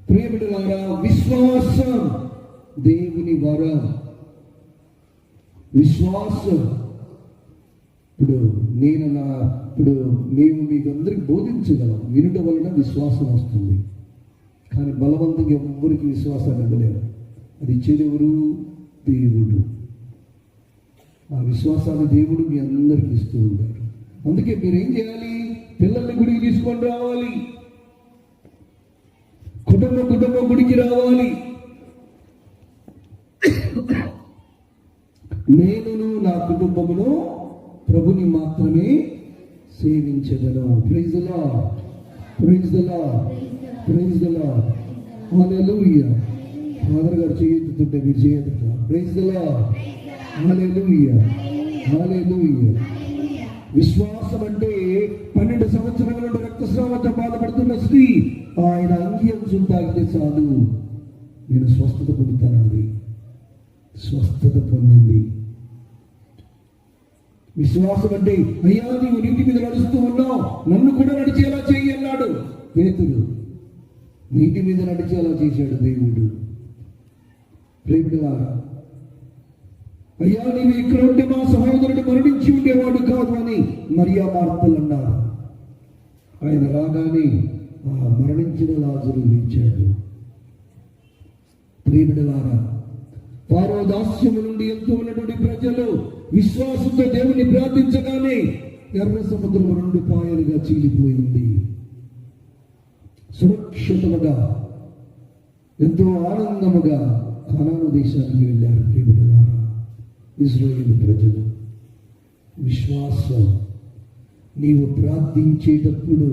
ప్రియబిడ్డలారా, విశ్వాసం దేవుని వరం. విశ్వాసం ఇప్పుడు మేము మీకు అందరికి బోధించగలం, వినుట వలన విశ్వాసం వస్తుంది. కానీ బలవంతంగా ఎవ్వరికి విశ్వాసాన్ని ఇవ్వలేరు. అది ఇచ్చేది ఎవరు? దేవుడు. ఆ విశ్వాసాన్ని దేవుడు మీ అందరికి ఇస్తూ ఉంటారు. అందుకే మీరేం చేయాలి? పిల్లల్ని గుడికి తీసుకొని రావాలి, కుటుంబం గుడికి రావాలి. నేనును నా కుటుంబమును ప్రభుని మాత్రమే సేవించగలను. Praise the lord, praise the lord, praise the Lord. Hallelujah. Father గారు చేయెత్తుతుంటే మీరు చేయొద్దు. Praise the Lord, hallelujah, hallelujah. విశ్వాసం అంటే 12 సంవత్సరాల నుండి రక్తస్రావంతో బాధపడుతున్న స్త్రీ ఆయన అంగి అంచులు తాగితే చాలు నేను స్వస్థత పొందుతానండి. స్వస్థత పొందింది. విశ్వాసం అంటే అయ్యా నీవు నీటి మీద నడుస్తూ ఉన్నావు, నన్ను కూడా నడిచేలా చేయి అన్నాడు పేతురు. నీటి మీద నడిచేలా చేశాడు దేవుడు. ప్రేమిలారా, అయ్యా నీవు ఇక్కడ ఉంటే మా సహోదరుడు మరణించి ఉండేవాడు కాదు అని మరియా మార్తలు అన్నారు. ఆయన రాగానే ఆ మరణించిన లాజరు లేచాడు. ప్రేమిలారా, ఫారో దాస్యము నుండి ఎంతో ఉన్నటువంటి ప్రజలు విశ్వాసంతో దేవుని ప్రార్థించగానే ఎర్ర సముద్రం 2 పాయలుగా చీలిపోయింది. సురక్షితముగా ఎంతో ఆనందముగా కనాను దేశానికి వెళ్ళారు ప్రియబిడ్డలారా ఇశ్రాయేలు ప్రజలు. విశ్వాసం. నీవు ప్రార్థించేటప్పుడు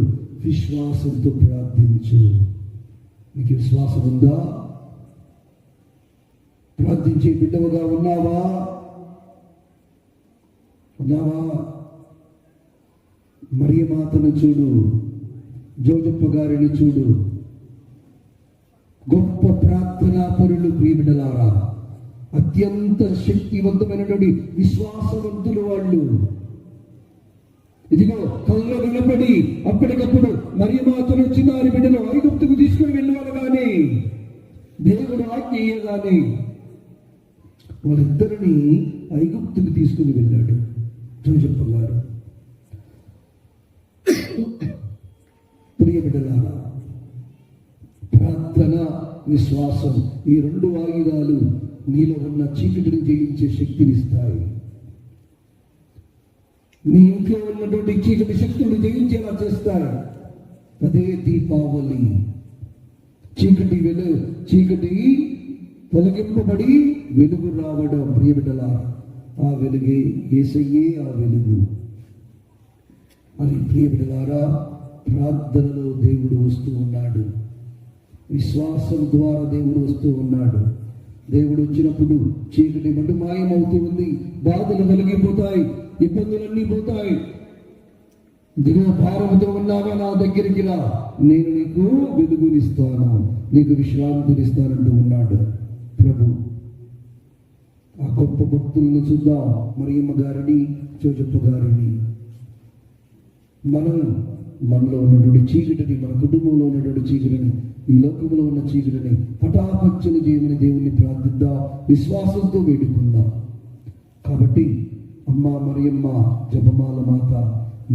విశ్వాసంతో ప్రార్థించు. నీకు విశ్వాసం ఉందా? ప్రార్థించే బిడ్డవుగా ఉన్నావా? మరియ మాతను చూడు, జోజప్ప గారిని చూడు, గొప్ప ప్రార్థనా పరులు ప్రియబిడ్డలారా. అత్యంత శక్తివంతమైనటువంటి విశ్వాసవంతులు వాళ్ళు. ఇదిగో కళ్ళ వినపడి అప్పటికప్పుడు మరియ మాతను చిన్నారి బిడ్డను ఐగుప్తుకు తీసుకుని వెళ్ళగానే దేవుడు ఆజ్ఞ ఇయ్యగానే వాళ్ళిద్దరిని ఐగుప్తుకు తీసుకుని వెళ్ళాడు జోజప్ప గారు. ప్రియ బిడ్డలారా, ప్రార్థన, విశ్వాసం ఈ 2 ఆయుధాలు నీలో ఉన్న చీకటిని జయించే శక్తినిస్తాయి. నీ ఇంట్లో ఉన్నటువంటి చీకటి శక్తులను జయించేలా చేస్తాయి. అదే దీపావళి. చీకటి తొలగింపబడి వెలుగు రావడం. ప్రియబిడ్డలా, ఆ వెలుగే యేసయ్యే ఆ వెలుగు. అని ప్రియబిడ్డలారా, ప్రార్థనలో దేవుడు వస్తూ ఉన్నాడు. విశ్వాసం ద్వారా దేవుడు వస్తూ ఉన్నాడు. దేవుడు వచ్చినప్పుడు చీకటి మటు మాయమవుతూ ఉంది. బాధలు కలిగిపోతాయి, ఇబ్బందులన్నీ పోతాయి. దిగువ భారముతో ఉన్నావా నా దగ్గరికి రా, నేను నీకు వెలుగునిస్తాను, నీకు విశ్రాంతినిస్తానంటూ ఉన్నాడు ప్రభు. ఆ గొప్ప భక్తులను చూద్దాం, మరియమ్మ గారిని, జోజప్ప గారిని. మనలో ఉన్నటువంటి చీకటిని, మన కుటుంబంలో ఉన్నటువంటి చీకటిని, ఈ లోకంలో ఉన్న చీకటిని పటాపంచలు చేయమని దేవుణ్ణి ప్రార్థిద్దాం, విశ్వాసంతో వేడుకుందాం. కాబట్టి అమ్మా మరియమ్మ జపమాల మాత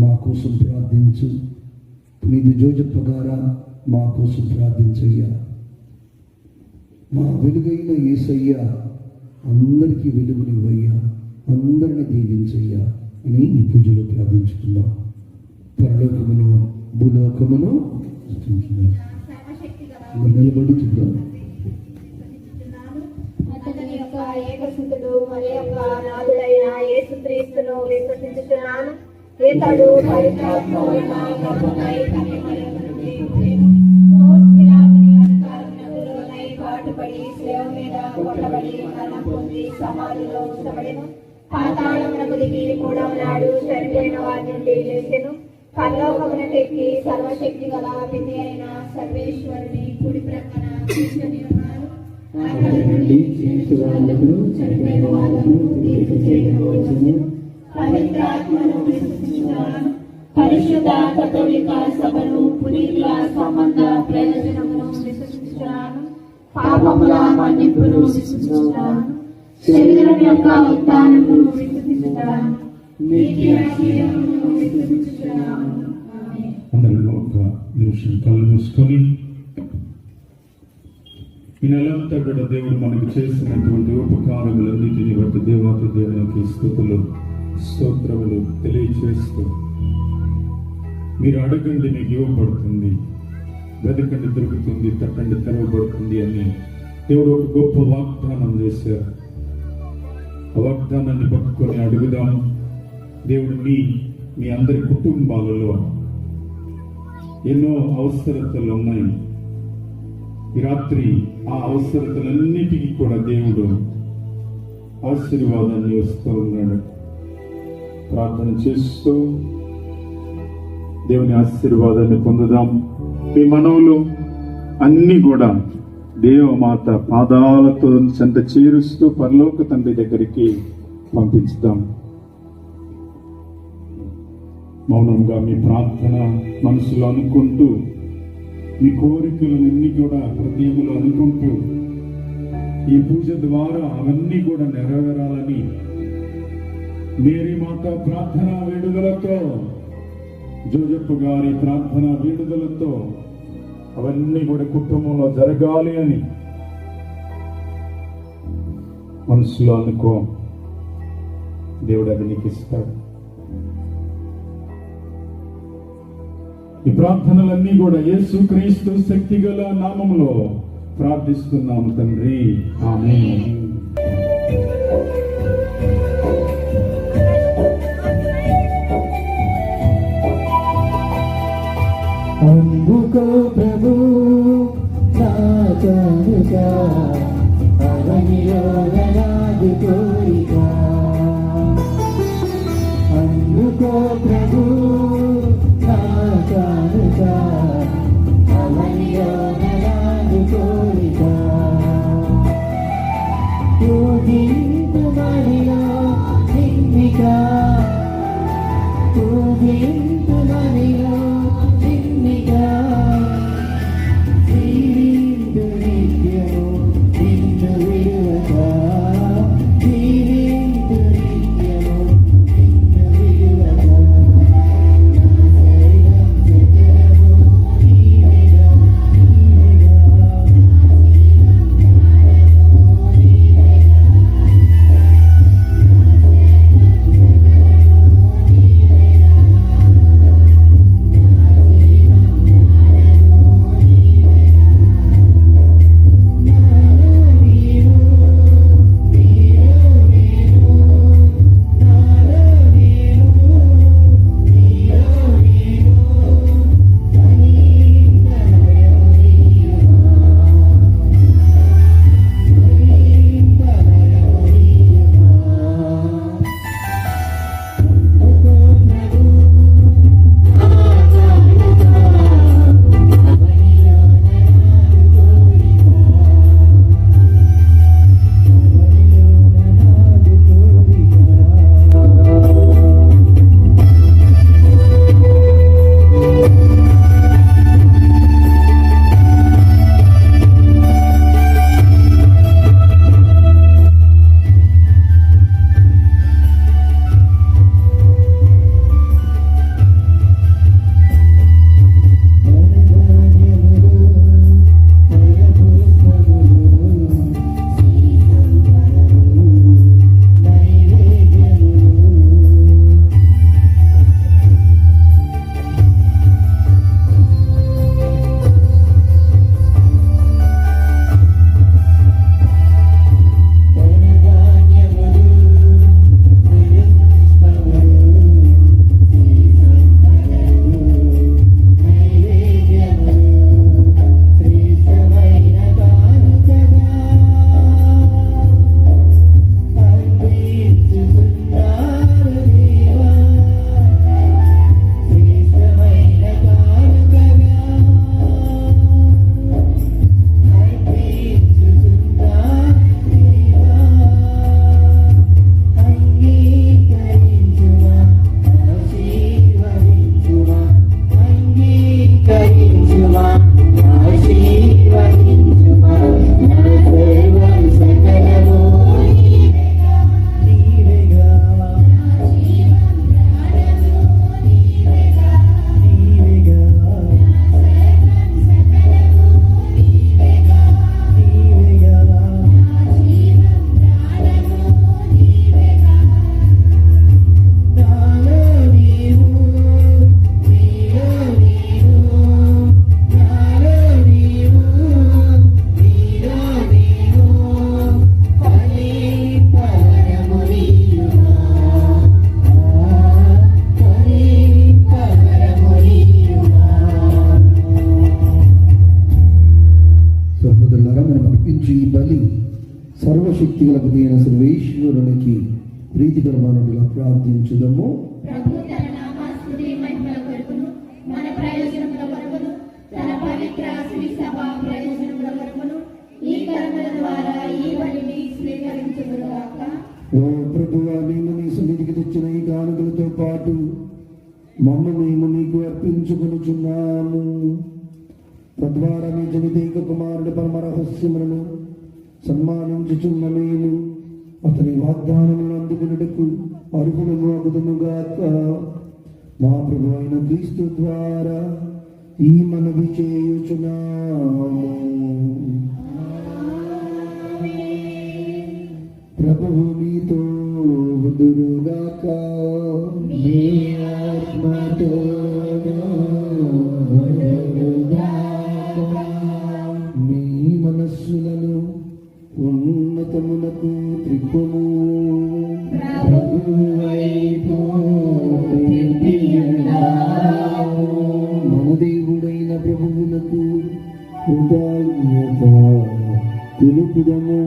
మా కోసం ప్రార్థించు. నీది జోజప్ప గారా, మా కోసం ప్రార్థించయ్యా. మా వెలుగైన యేసయ్యా, అందరికీ వెలుగునివ్వయ్యా, అందరిని దీవించయ్యా అని ఈ పూజలో ప్రార్థించుకుందాం. పరలోకమును భూలోకమును నిలబడి చూద్దాం. అతని యొక్క ఏకసుతుడు మరి యొక్క నాథుడైన యేసుక్రీస్తును విశ్వసించుచున్నాను. ఇతడు పరిత్రాత్మ వలన గర్భమై కన్యమరియు నుండి పుట్టెను. పిలాతుని అధికారమునకు లోనై పాటుపడి శిలువ మీద కొట్టబడి మరణం పొంది సమాధిలో ఉంచబడెను. పాతాళమునకు దిగి మూడవ నాడు చనిపోయిన వారి నుండి లేచెను. పరలోకమునకెక్కి సర్వశక్తి గల పితి అయిన సర్వేశ్వరుని కుడి ప్రక్కన కూర్చొని ఉన్నాడు. అక్కడి నుండి జీవించు వాళ్ళను చనిపోయిన వాళ్ళను తీర్పు చేయవచ్చును. పవిత్రాత్మను విశ్వసించుచున్నాను. పరిశుద్ధ కథోలిక సభను పునీతుల సంబంధ ప్రయోజనమును విశ్వసించుచున్నాను. పాపముల మన్నింపును విశ్వసించుచున్నాను. శరీరం యొక్క ఉత్థానమును విశ్వసించుచున్నాను. నిత్య జీవమును విశ్వసించుచున్నాను. ఆమేన్. అందరూ ఒక నిమిషం కళ్ళు మూసుకొని ఈ నెలంతా కూడా దేవుడు మనకు చేసినటువంటి ఉపకారములన్నిటిని బట్టి దేవాతి దేవునికి స్తుతులు స్తోత్రములు తెలియచేస్తూ మీరు అడగండి మీకు ఇవ్వబడుతుంది, వెతకండి దొరుకుతుంది, తట్టండి తెరవబడుతుంది అని దేవుడు ఒక గొప్ప వాగ్దానం చేశారు. ఆ వాగ్దానాన్ని పట్టుకొని అడుగుదాం. దేవుడు మీ అందరి కుటుంబాలలో ఎన్నో అవసరతలు ఉన్నాయి. ఈ రాత్రి ఆ అవసరతలన్నిటికీ కూడా దేవుడు ఆశీర్వాదాన్ని ఇస్తూ ఉన్నాడు. ప్రార్థన చేస్తూ దేవుని ఆశీర్వాదాన్ని పొందుదాం. మీ మనవులు అన్ని కూడా దేవమాత పాదాలతో చెంత చేరుస్తూ పరలోక తండ్రి దగ్గరికి పంపించుదాం. మౌనంగా మీ ప్రార్థన మనసులో అనుకుంటూ, మీ కోరికలన్నీ కూడా హృదయంలో అనుకుంటూ, ఈ పూజ ద్వారా అవన్నీ కూడా నెరవేరాలని మేరీ మాత ప్రార్థన వేడుదలతో, జోజప్ప గారి ప్రార్థన వేడుదలతో అవన్నీ కూడా కుటుంబంలో జరగాలి అని మనసులో అనుకో. దేవుడు అది నీకు ఇస్తాడు. ఈ ప్రార్థనలన్నీ కూడా యేసుక్రీస్తు శక్తిగల నామములో ప్రార్థిస్తున్నాము తండ్రి. ఆమేన్. అందుకో ప్రభు నా కానుక, అవనిలో నాది కోరిక. అందుకో ప్రభు నా కానుక, అవనిలో నాది కోరిక. పూజింతు మనిలో నిన్నిక, పూజింతు మనిలో నిన్నిక. జీవింతు నిత్యము సహోదరులారా, మనం అర్పించు ఈ బలి సర్వశక్తి గల అయిన సర్వేశ్వరునికి ప్రీతికరమైనట్టుగా ప్రార్థించుదము. ప్రభు తన నామస్తుతి మహిమల కొరకును మన ప్రయోజనముల కొరకును తన పవిత్ర శ్రీ సభ ప్రయోజనముల కొరకును ఈ కర్మల ద్వారా ఈ బలిని స్వీకరించుదురుగాక. ఓ ప్రభువా, మేము నీ సన్నిధికి తెచ్చిన ఈ కానుకలతో పాటు మేము నీకు అర్పించుకొనుచున్నాము. తద్వారా నీ జనితైక కుమారుడి పరమ రహస్యములను సన్మానించుచున్న మేము అతని వాగ్దానములను అందుకున్నటకు అర్హులము అగుదుముగాక. మా ప్రభు అయిన క్రీస్తు ద్వారా ఈ మనవి చేయుచున్నాము. ప్రభువు మీతో ఉండుగాక. మీ ఆత్మతోను ఉండుగాక. మీ మనస్సులను ఉన్నతమునకు త్రిప్పుము. ప్రభువైపు తిరిగియున్నాము. మన దేవుడైన ప్రభువులకు కృతజ్ఞత తెలుపుదము.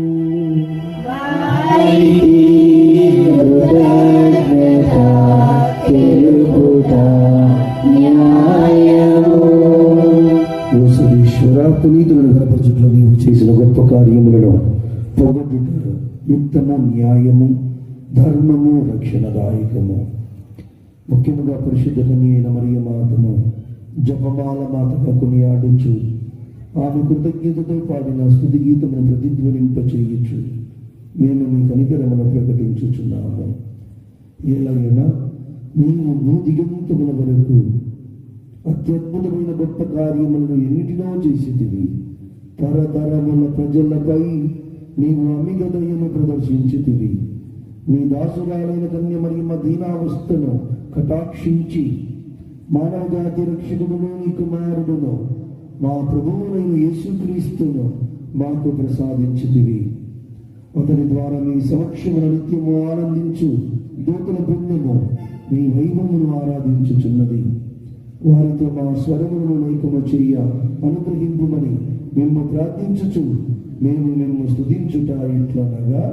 ఈశ్వర, పునీతులను గణపరచుట్లో నీవు చేసిన గొప్ప కార్యములను పొగడ్డుట యుక్తము, న్యాయము, ధర్మము, రక్షణదాయకము. ముఖ్యముగా పరిశుద్ధ కన్య అయిన మరియ మాతను జపమాల మాతగా కొనియాడుచు ఆమె కృతజ్ఞతతో పాడిన స్తుతి గీతమును ప్రతిధ్వనింపచేయచ్చు మేము మీ కనికరమును ప్రకటించుచున్నాము. ఎలాగైనా నీవు భూదిగంతముల వరకు అత్యద్భుతమైన గొప్ప కార్యములను ఎన్నిటినో చేసితివి. తరతరముల ప్రజలపై నీవు అమిత దయను ప్రదర్శించితివి. నీ దాసురాలైన కన్య మరియమ్మ దీనావస్థను కటాక్షించి మానవ జాతి రక్షకుడును నీ కుమారుడును మా ప్రభువునైన యేసుక్రీస్తును మాకు ప్రసాదించితివి. అతని ద్వారా మీ సమక్షమును నిత్యము ఆనందించు దూతల బృందము మీ వైభవమును ఆరాధించుచున్నది. వారితో మా స్వరములను నైకము చెయ్య అనుగ్రహింపుమని మేము ప్రార్థించుచు మేము స్తుతించుట ఇట్లనగా,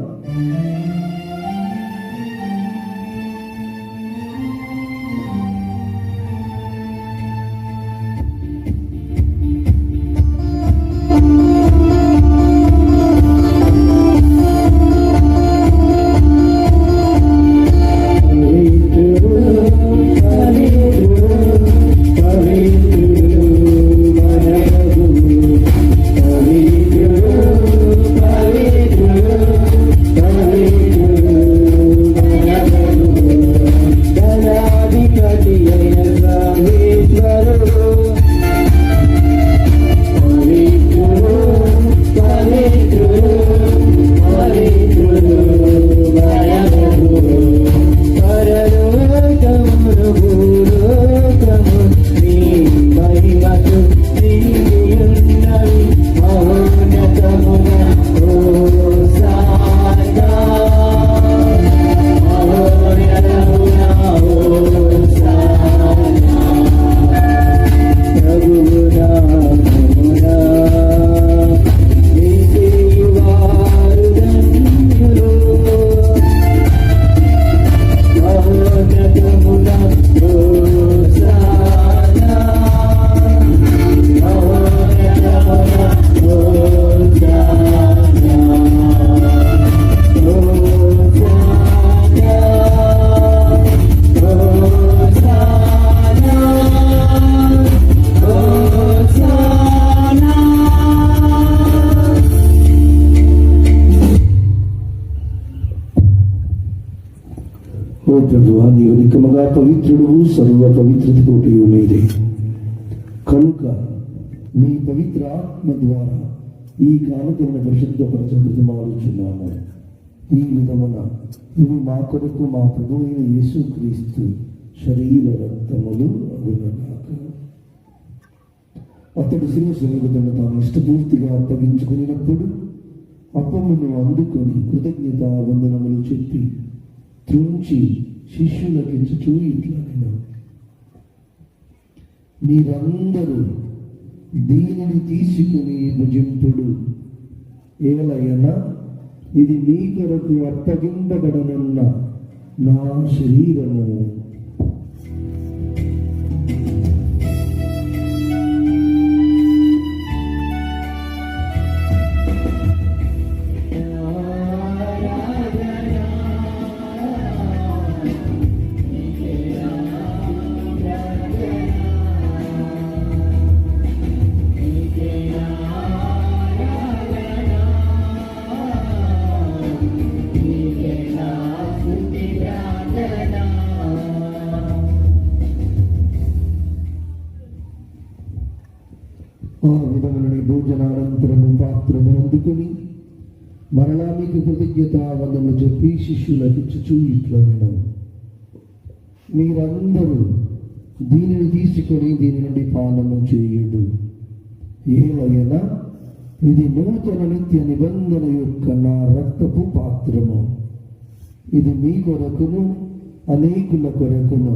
ఓ ప్రభువా, నీవు నికముగా పవిత్రుడు, సర్వ పవిత్రతతో నీదే కనుక మీ పవిత్ర ఆత్మ ద్వారా ఈ కానుకలను పరిశుద్ధపరచబడుతున్నాము. ఈ విధమున ఇవి మా కొరకు మా ప్రభు అయిన యేసుక్రీస్తు శరీర రక్తములు అగునగాక. అతడు శిరస్సును తాను ఇష్టపూర్తిగా అప్పగించుకున్నప్పుడు అప్పమును అందుకొని కృతజ్ఞత వందనములు చెప్పి త్రుంచి శిష్యులకిచ్చుచూ ఇట్లా, మీరందరూ దీనిని తీసుకుని భుజింపుడు. ఏలయనా ఇది మీ కొరకు అప్పగింపబడనున్న నా శరీరము. ఆ విధములని భోజనానంతరము పాత్రము అందుకుని మరలా మీకు కృతజ్ఞత వందనలు చెప్పి శిష్యులకు ఇచ్చుచూ ఇట్లా వినము, మీరందరూ దీనిని తీసుకొని దీని నుండి పానము చేయుడు. ఏలయనా ఇది నూతన నిత్య నిబంధన యొక్క నా రక్తపు పాత్రము. ఇది మీ కొరకును అనేకుల కొరకును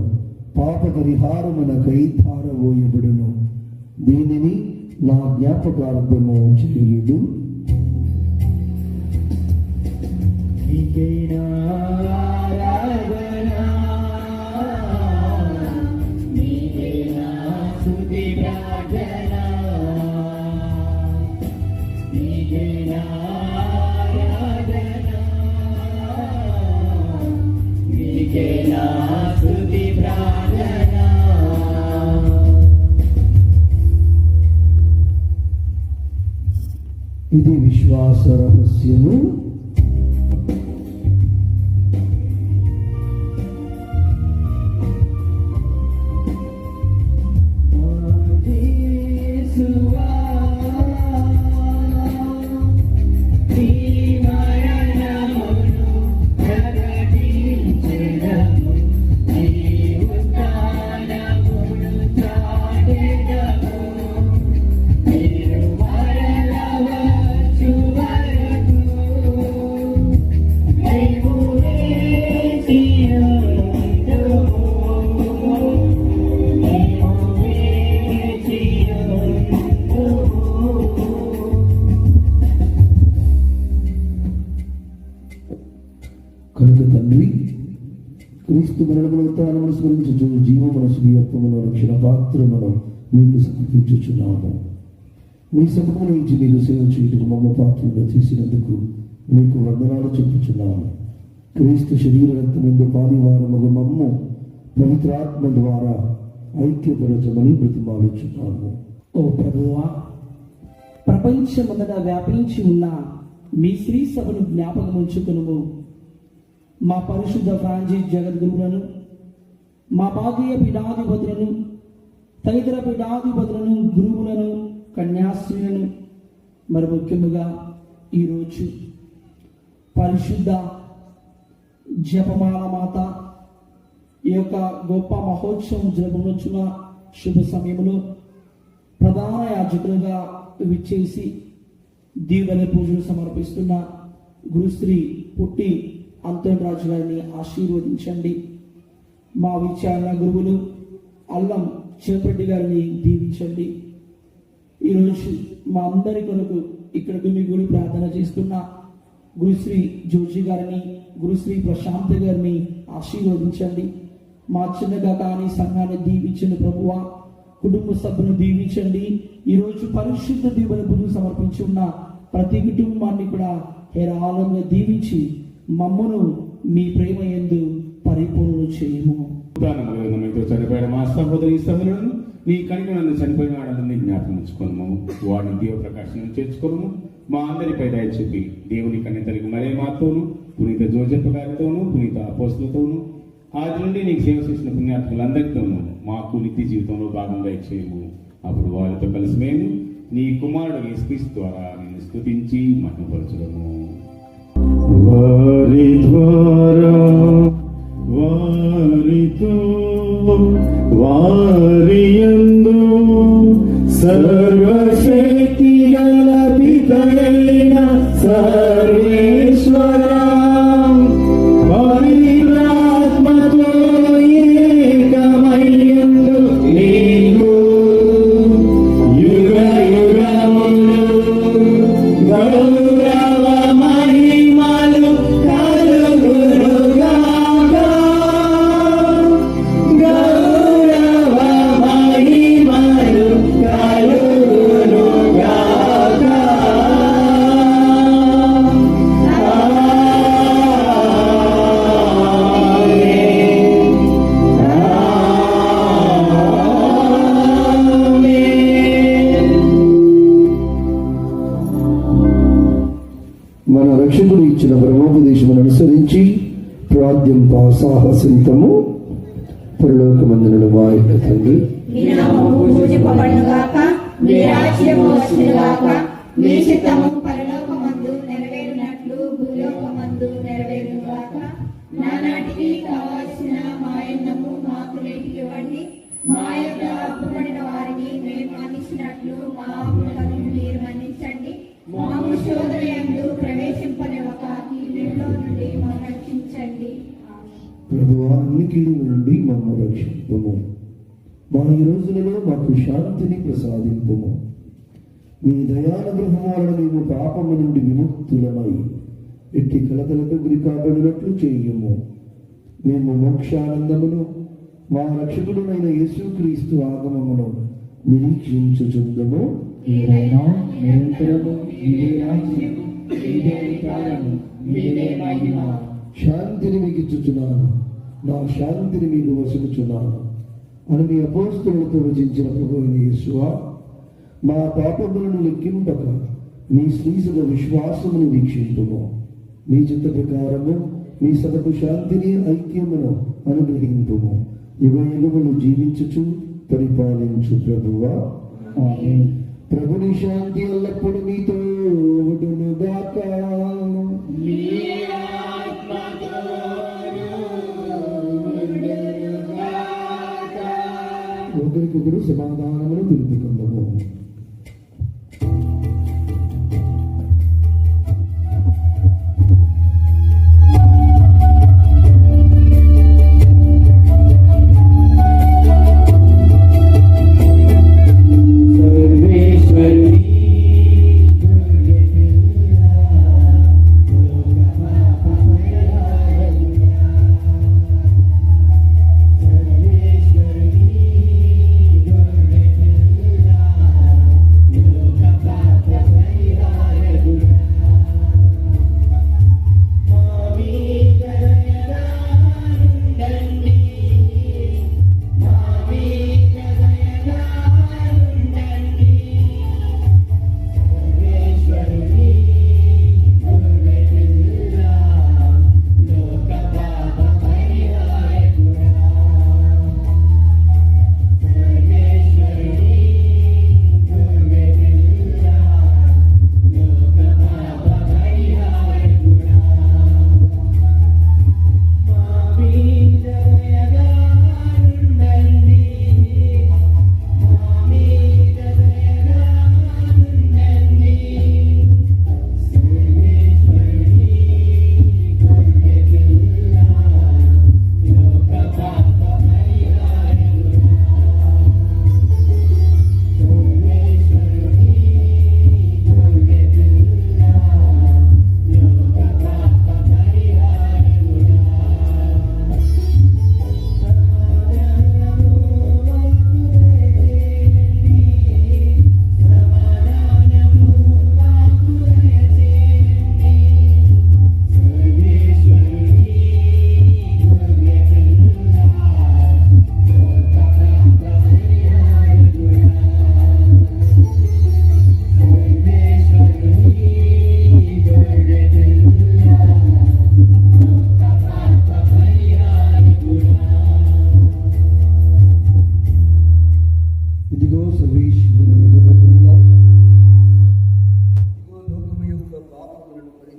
పాప పరిహారమునకై ధారవోయబడును. దీనిని నా జ్ఞాపకార్థము చేయుడు. ఇది విశ్వాస రహస్యము. కనుక తండ్రి, క్రీస్తు మరణమును ఉత్థానమును స్మరించుచు జీవమును స్వీయత్వమును రక్షణ పాత్రమును మీకు సమర్పించుచున్నాము. మీ సముఖమును ఇచ్చి మీకు సేవ చేయుటకు మమ్మ పాత్రగా చేసినందుకు మీకు వందనాలు చెప్పుచున్నాము. క్రీస్తు శరీర రక్తమందు పాలివారముగు మమ్ము పవిత్రాత్మ ద్వారా ఐక్యపరచమని బ్రతిమాలుచున్నాము. ఓ ప్రభువా, ప్రపంచమంతటా వ్యాపించి ఉన్న మీ శ్రీ సభను జ్ఞాపకం ఉంచుకును. మా పరిశుద్ధ ఫ్రాన్సిస్ జగద్గురువులను, మా భాగీయ పీఠాధిపతులను, తదితర పీఠాధిపతులను, గురువులను, కన్యాస్త్రీలను, మరి ముఖ్యముగా ఈరోజు పరిశుద్ధ జపమాల మాత ఈ యొక్క గొప్ప మహోత్సవం జరుపుకొనుచున్న శుభ సమయంలో ప్రధాన యాజకులుగా విచ్చేసి దీవెన పూజలు సమర్పిస్తున్న గురుశ్రీ పుట్టి అంతోని రాజు గారిని ఆశీర్వదించండి. మా విచారణ గురువులు అల్లం చివరెడ్డి గారిని దీవించండి. ఈరోజు మా అందరి కొరకు ఇక్కడ మీ గుడి ప్రార్థన చేస్తున్న గురుశ్రీ జోజి గారిని, గురుశ్రీ ప్రశాంత్ గారిని ఆశీర్వదించండి. మా చిన్నగా కానీ సంఘాన్ని దీవించిన ప్రభువా, కుటుంబ సభ్యులను దీవించండి. ఈరోజు పరిశుద్ధ దీవెన పూజలు సమర్పించి ఉన్న ప్రతి కుటుంబాన్ని కూడా హేరాళంగా దీవించి మమ్మను మీ ప్రేమ యందు పరిపూర్ణ చేయము. చనిపోయిన మా సహోదరి సహోదరులను నీ కనికలను చనిపోయిన వాడని జ్ఞాపకం ఉంచుకోను. వాడిని దీవ ప్రకాశం చేర్చుకోను. మా అందరిపై దయ చూపి దేవుని కన్యతలకు మరే మాతోను, పునీత జోజప్ప గారితోనూ, పునీత అపోస్తులతోనూ, ఆది నుండి నీకు సేవ చేసిన పుణ్యాత్ములందరితోనూ మాకు నిత్య జీవితంలో భాగంగా ఇచ్చేయము. అప్పుడు వారితో కలిసి మేము నీ కుమారుడు యేసుక్రీస్తు ద్వారా నిన్ను స్తుతించి మహిమపరచుదము. వారి ద్వారా వారితో వారియందు సర్వశక్తి గల పితయైన సర్వేశ్వరా, పవిత్రాత్మతో ఏకమయ్యుండు నీకు యుగ మహిమలు కలుగునుగాక. గౌరవ మహిమలు కలుగునుగాక. మన రక్షకుడు ఇచ్చిన బ్రహ్మోపదేశమును అనుసరించి ప్రార్థింప సాహసింతము. పరలోకమందునుడు మా యొక్క తండ్రి, మీ నామము పూజింపబడునుగాక, మీ రాజ్యము వచ్చునుగాక, మీ చిత్తము పరలోకమందు నెరవేరునట్లు భూలోకమందు నెరవేరునుగాక. నానాటికి కావలసిన మా అన్నము మాకు నేటికి ఇవ్వండి. మా యొక్క అప్పుబడిన వారిని మేము మన్నించినట్లు మా అప్పులను మీరు మన్నించండి. మాము శోధనయందు ప్రవేశింపనివ్వక కీడులో నుండి మమ్మల్ని రక్షించండి. ప్రభువా, అన్ని కీడుల నుండి మమ్మల్ని రక్షింపుము. మా ఈ రోజులలో మాకు శాంతిని ప్రసాదింపుము. మీ దయానుగ్రహం వలన మేము పాపము నుండి విముక్తులమై ఎట్టి కలతలకు గురి కాబడినట్లు చేయుము. మేము మోక్షానందమును మా రక్షకుడునైన యేసుక్రీస్తు ఆగమమును నిరీక్షించుచుందుము. మీరైనా నిరంతరము మీదే రాజ్యము, మీదే అధికారము, మీదే మహిమ. శాంతిని మీకు ఇచ్చుచున్నాను, నా శాంతిని మీకు వసుకుచున్నాను అని మీ అపోస్తలులతో వచించిన ప్రభువైన యేసువా, మా పాపములను లెక్కింపక మీ శ్రీసుల విశ్వాసమును వీక్షింపుము. మీ చిత్త ప్రకారము మీ సభకు శాంతిని ఐక్యమును అనుగ్రహింపుము. యుగయుగములు జీవించుచు పరిపాలించు ప్రభువా. ఆమేన్. ప్రభుని శాంతి ఎల్లప్పుడూ మీతో ఉండునుగాక. ఒకరికొకరు సమాధానమును తెలుపుకుందాము.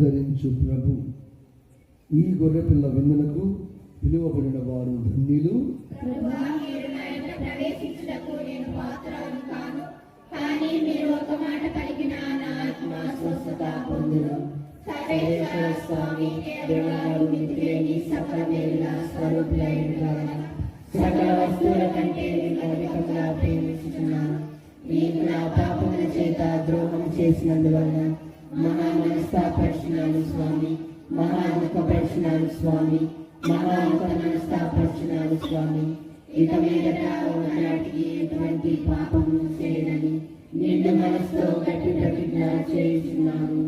ధరించు ప్రభు. ఈ గొర్రెపిల్ల వెన్నులకు పిలువబడిన వారు ధన్యులు. ప్రభువా, మీరు నా ఇంట ప్రవేశించుటకు నేను పాత్రను కాను, కానీ మీరు ఒక మాట పలికిన నా ఆత్మ స్వస్థత పొందును. సర్వేశ్వర స్వామి దేవనాలు మితిలేని సకల మేలుల స్వరూపులైన సకల వస్తువుల కంటే నేను అధికంగా ప్రేమించుచున్నాను. నీకు నా పాపముల చేత ద్రోహం చేసినందువలన మహా మనస్తాపరిచినాడు స్వామి, మహా దుఃఖపరిచినాడు స్వామి, మహా మనస్తాపరిచినాడు స్వామి. ఇక మీదట ఒకనాటికి ఎటువంటి పాపము చేయదని నిండు మనసుతో గట్టి ప్రతిజ్ఞ చేయించున్నాను.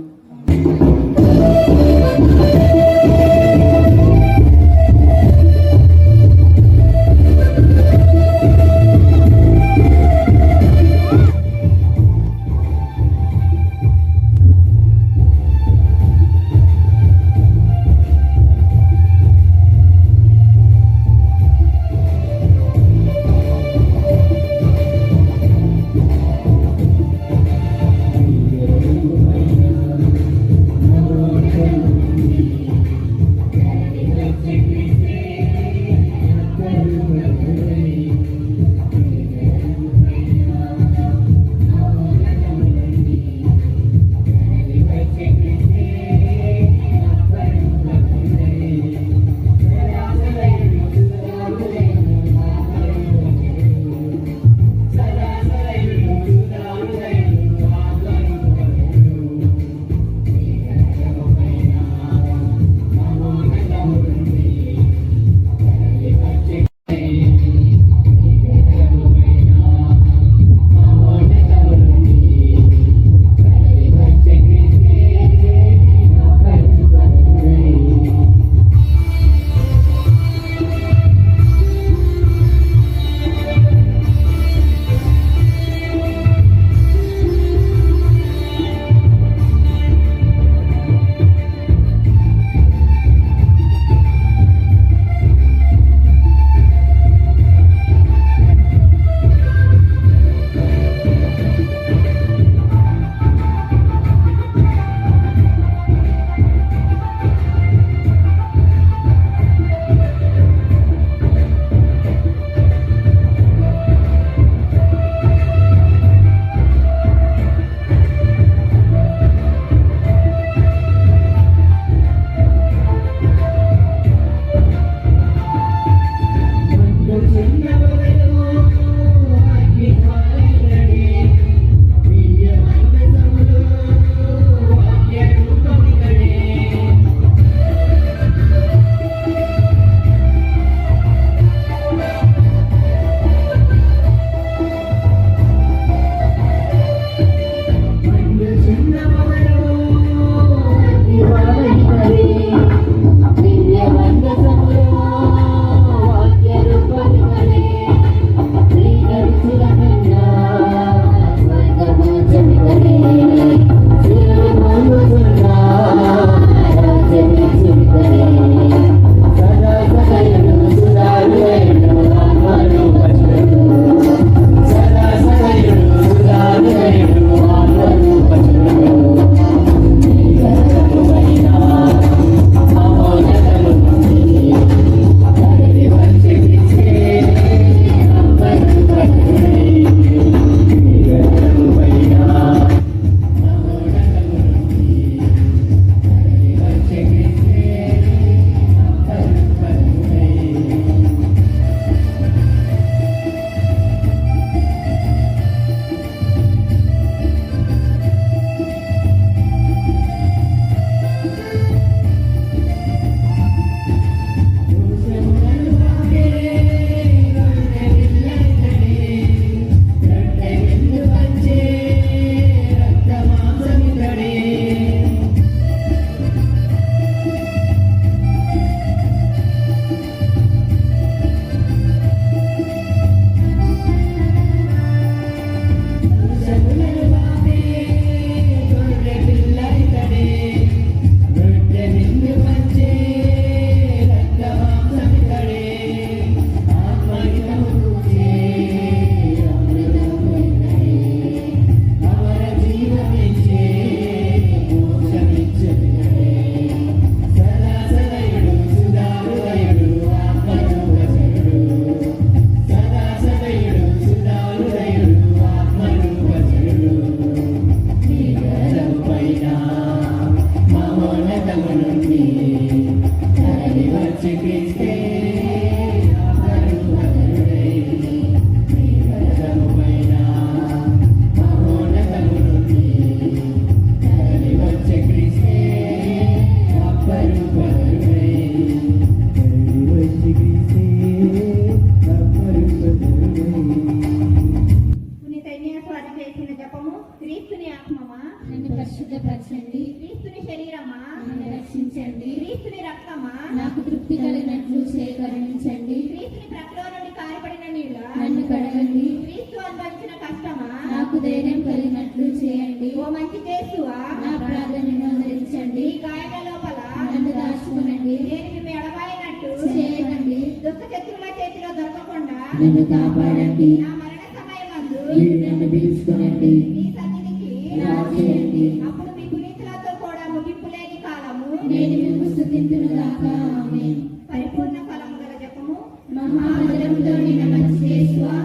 రక్షించండి. క్రీస్తుని రక్తమా నాకు తృప్తి కలిగినట్లు కరుణించండి. క్రీస్తుని ప్రక్కలో నుండి కారపడిన నీళ్ళ నన్ను కడగండి. క్రీస్తు అనుభవించిన కష్టమా నాకు ధైర్యం కలిగినట్లు చేయండి. ఓ మంచి యేసువా నా ప్రార్థనను ఆదరించండి. ఈ గాయాల లోపల నన్ను దాచుకునండి. నేను మిమ్మల్ని ఎడబాయినట్టు చేయకండి. దుఃఖ శత్రువుల చేతిలో దొరకకుండా నన్ను కాపాడండి. నా మరణ సమయమందు మీరు నన్ను పిలుచుకునండి. మీ సన్నిధికి రాచేయండి. అప్పుడు మీ పునీతులతో కూడా ముగింపు లేని కాలము నేను మిమ్ము స్తుతింతును గాక. ఆమేన్. పరిపూర్ణ ఫలము గల జపము. మహామధురముతో నిన్న మంచి యేసువా,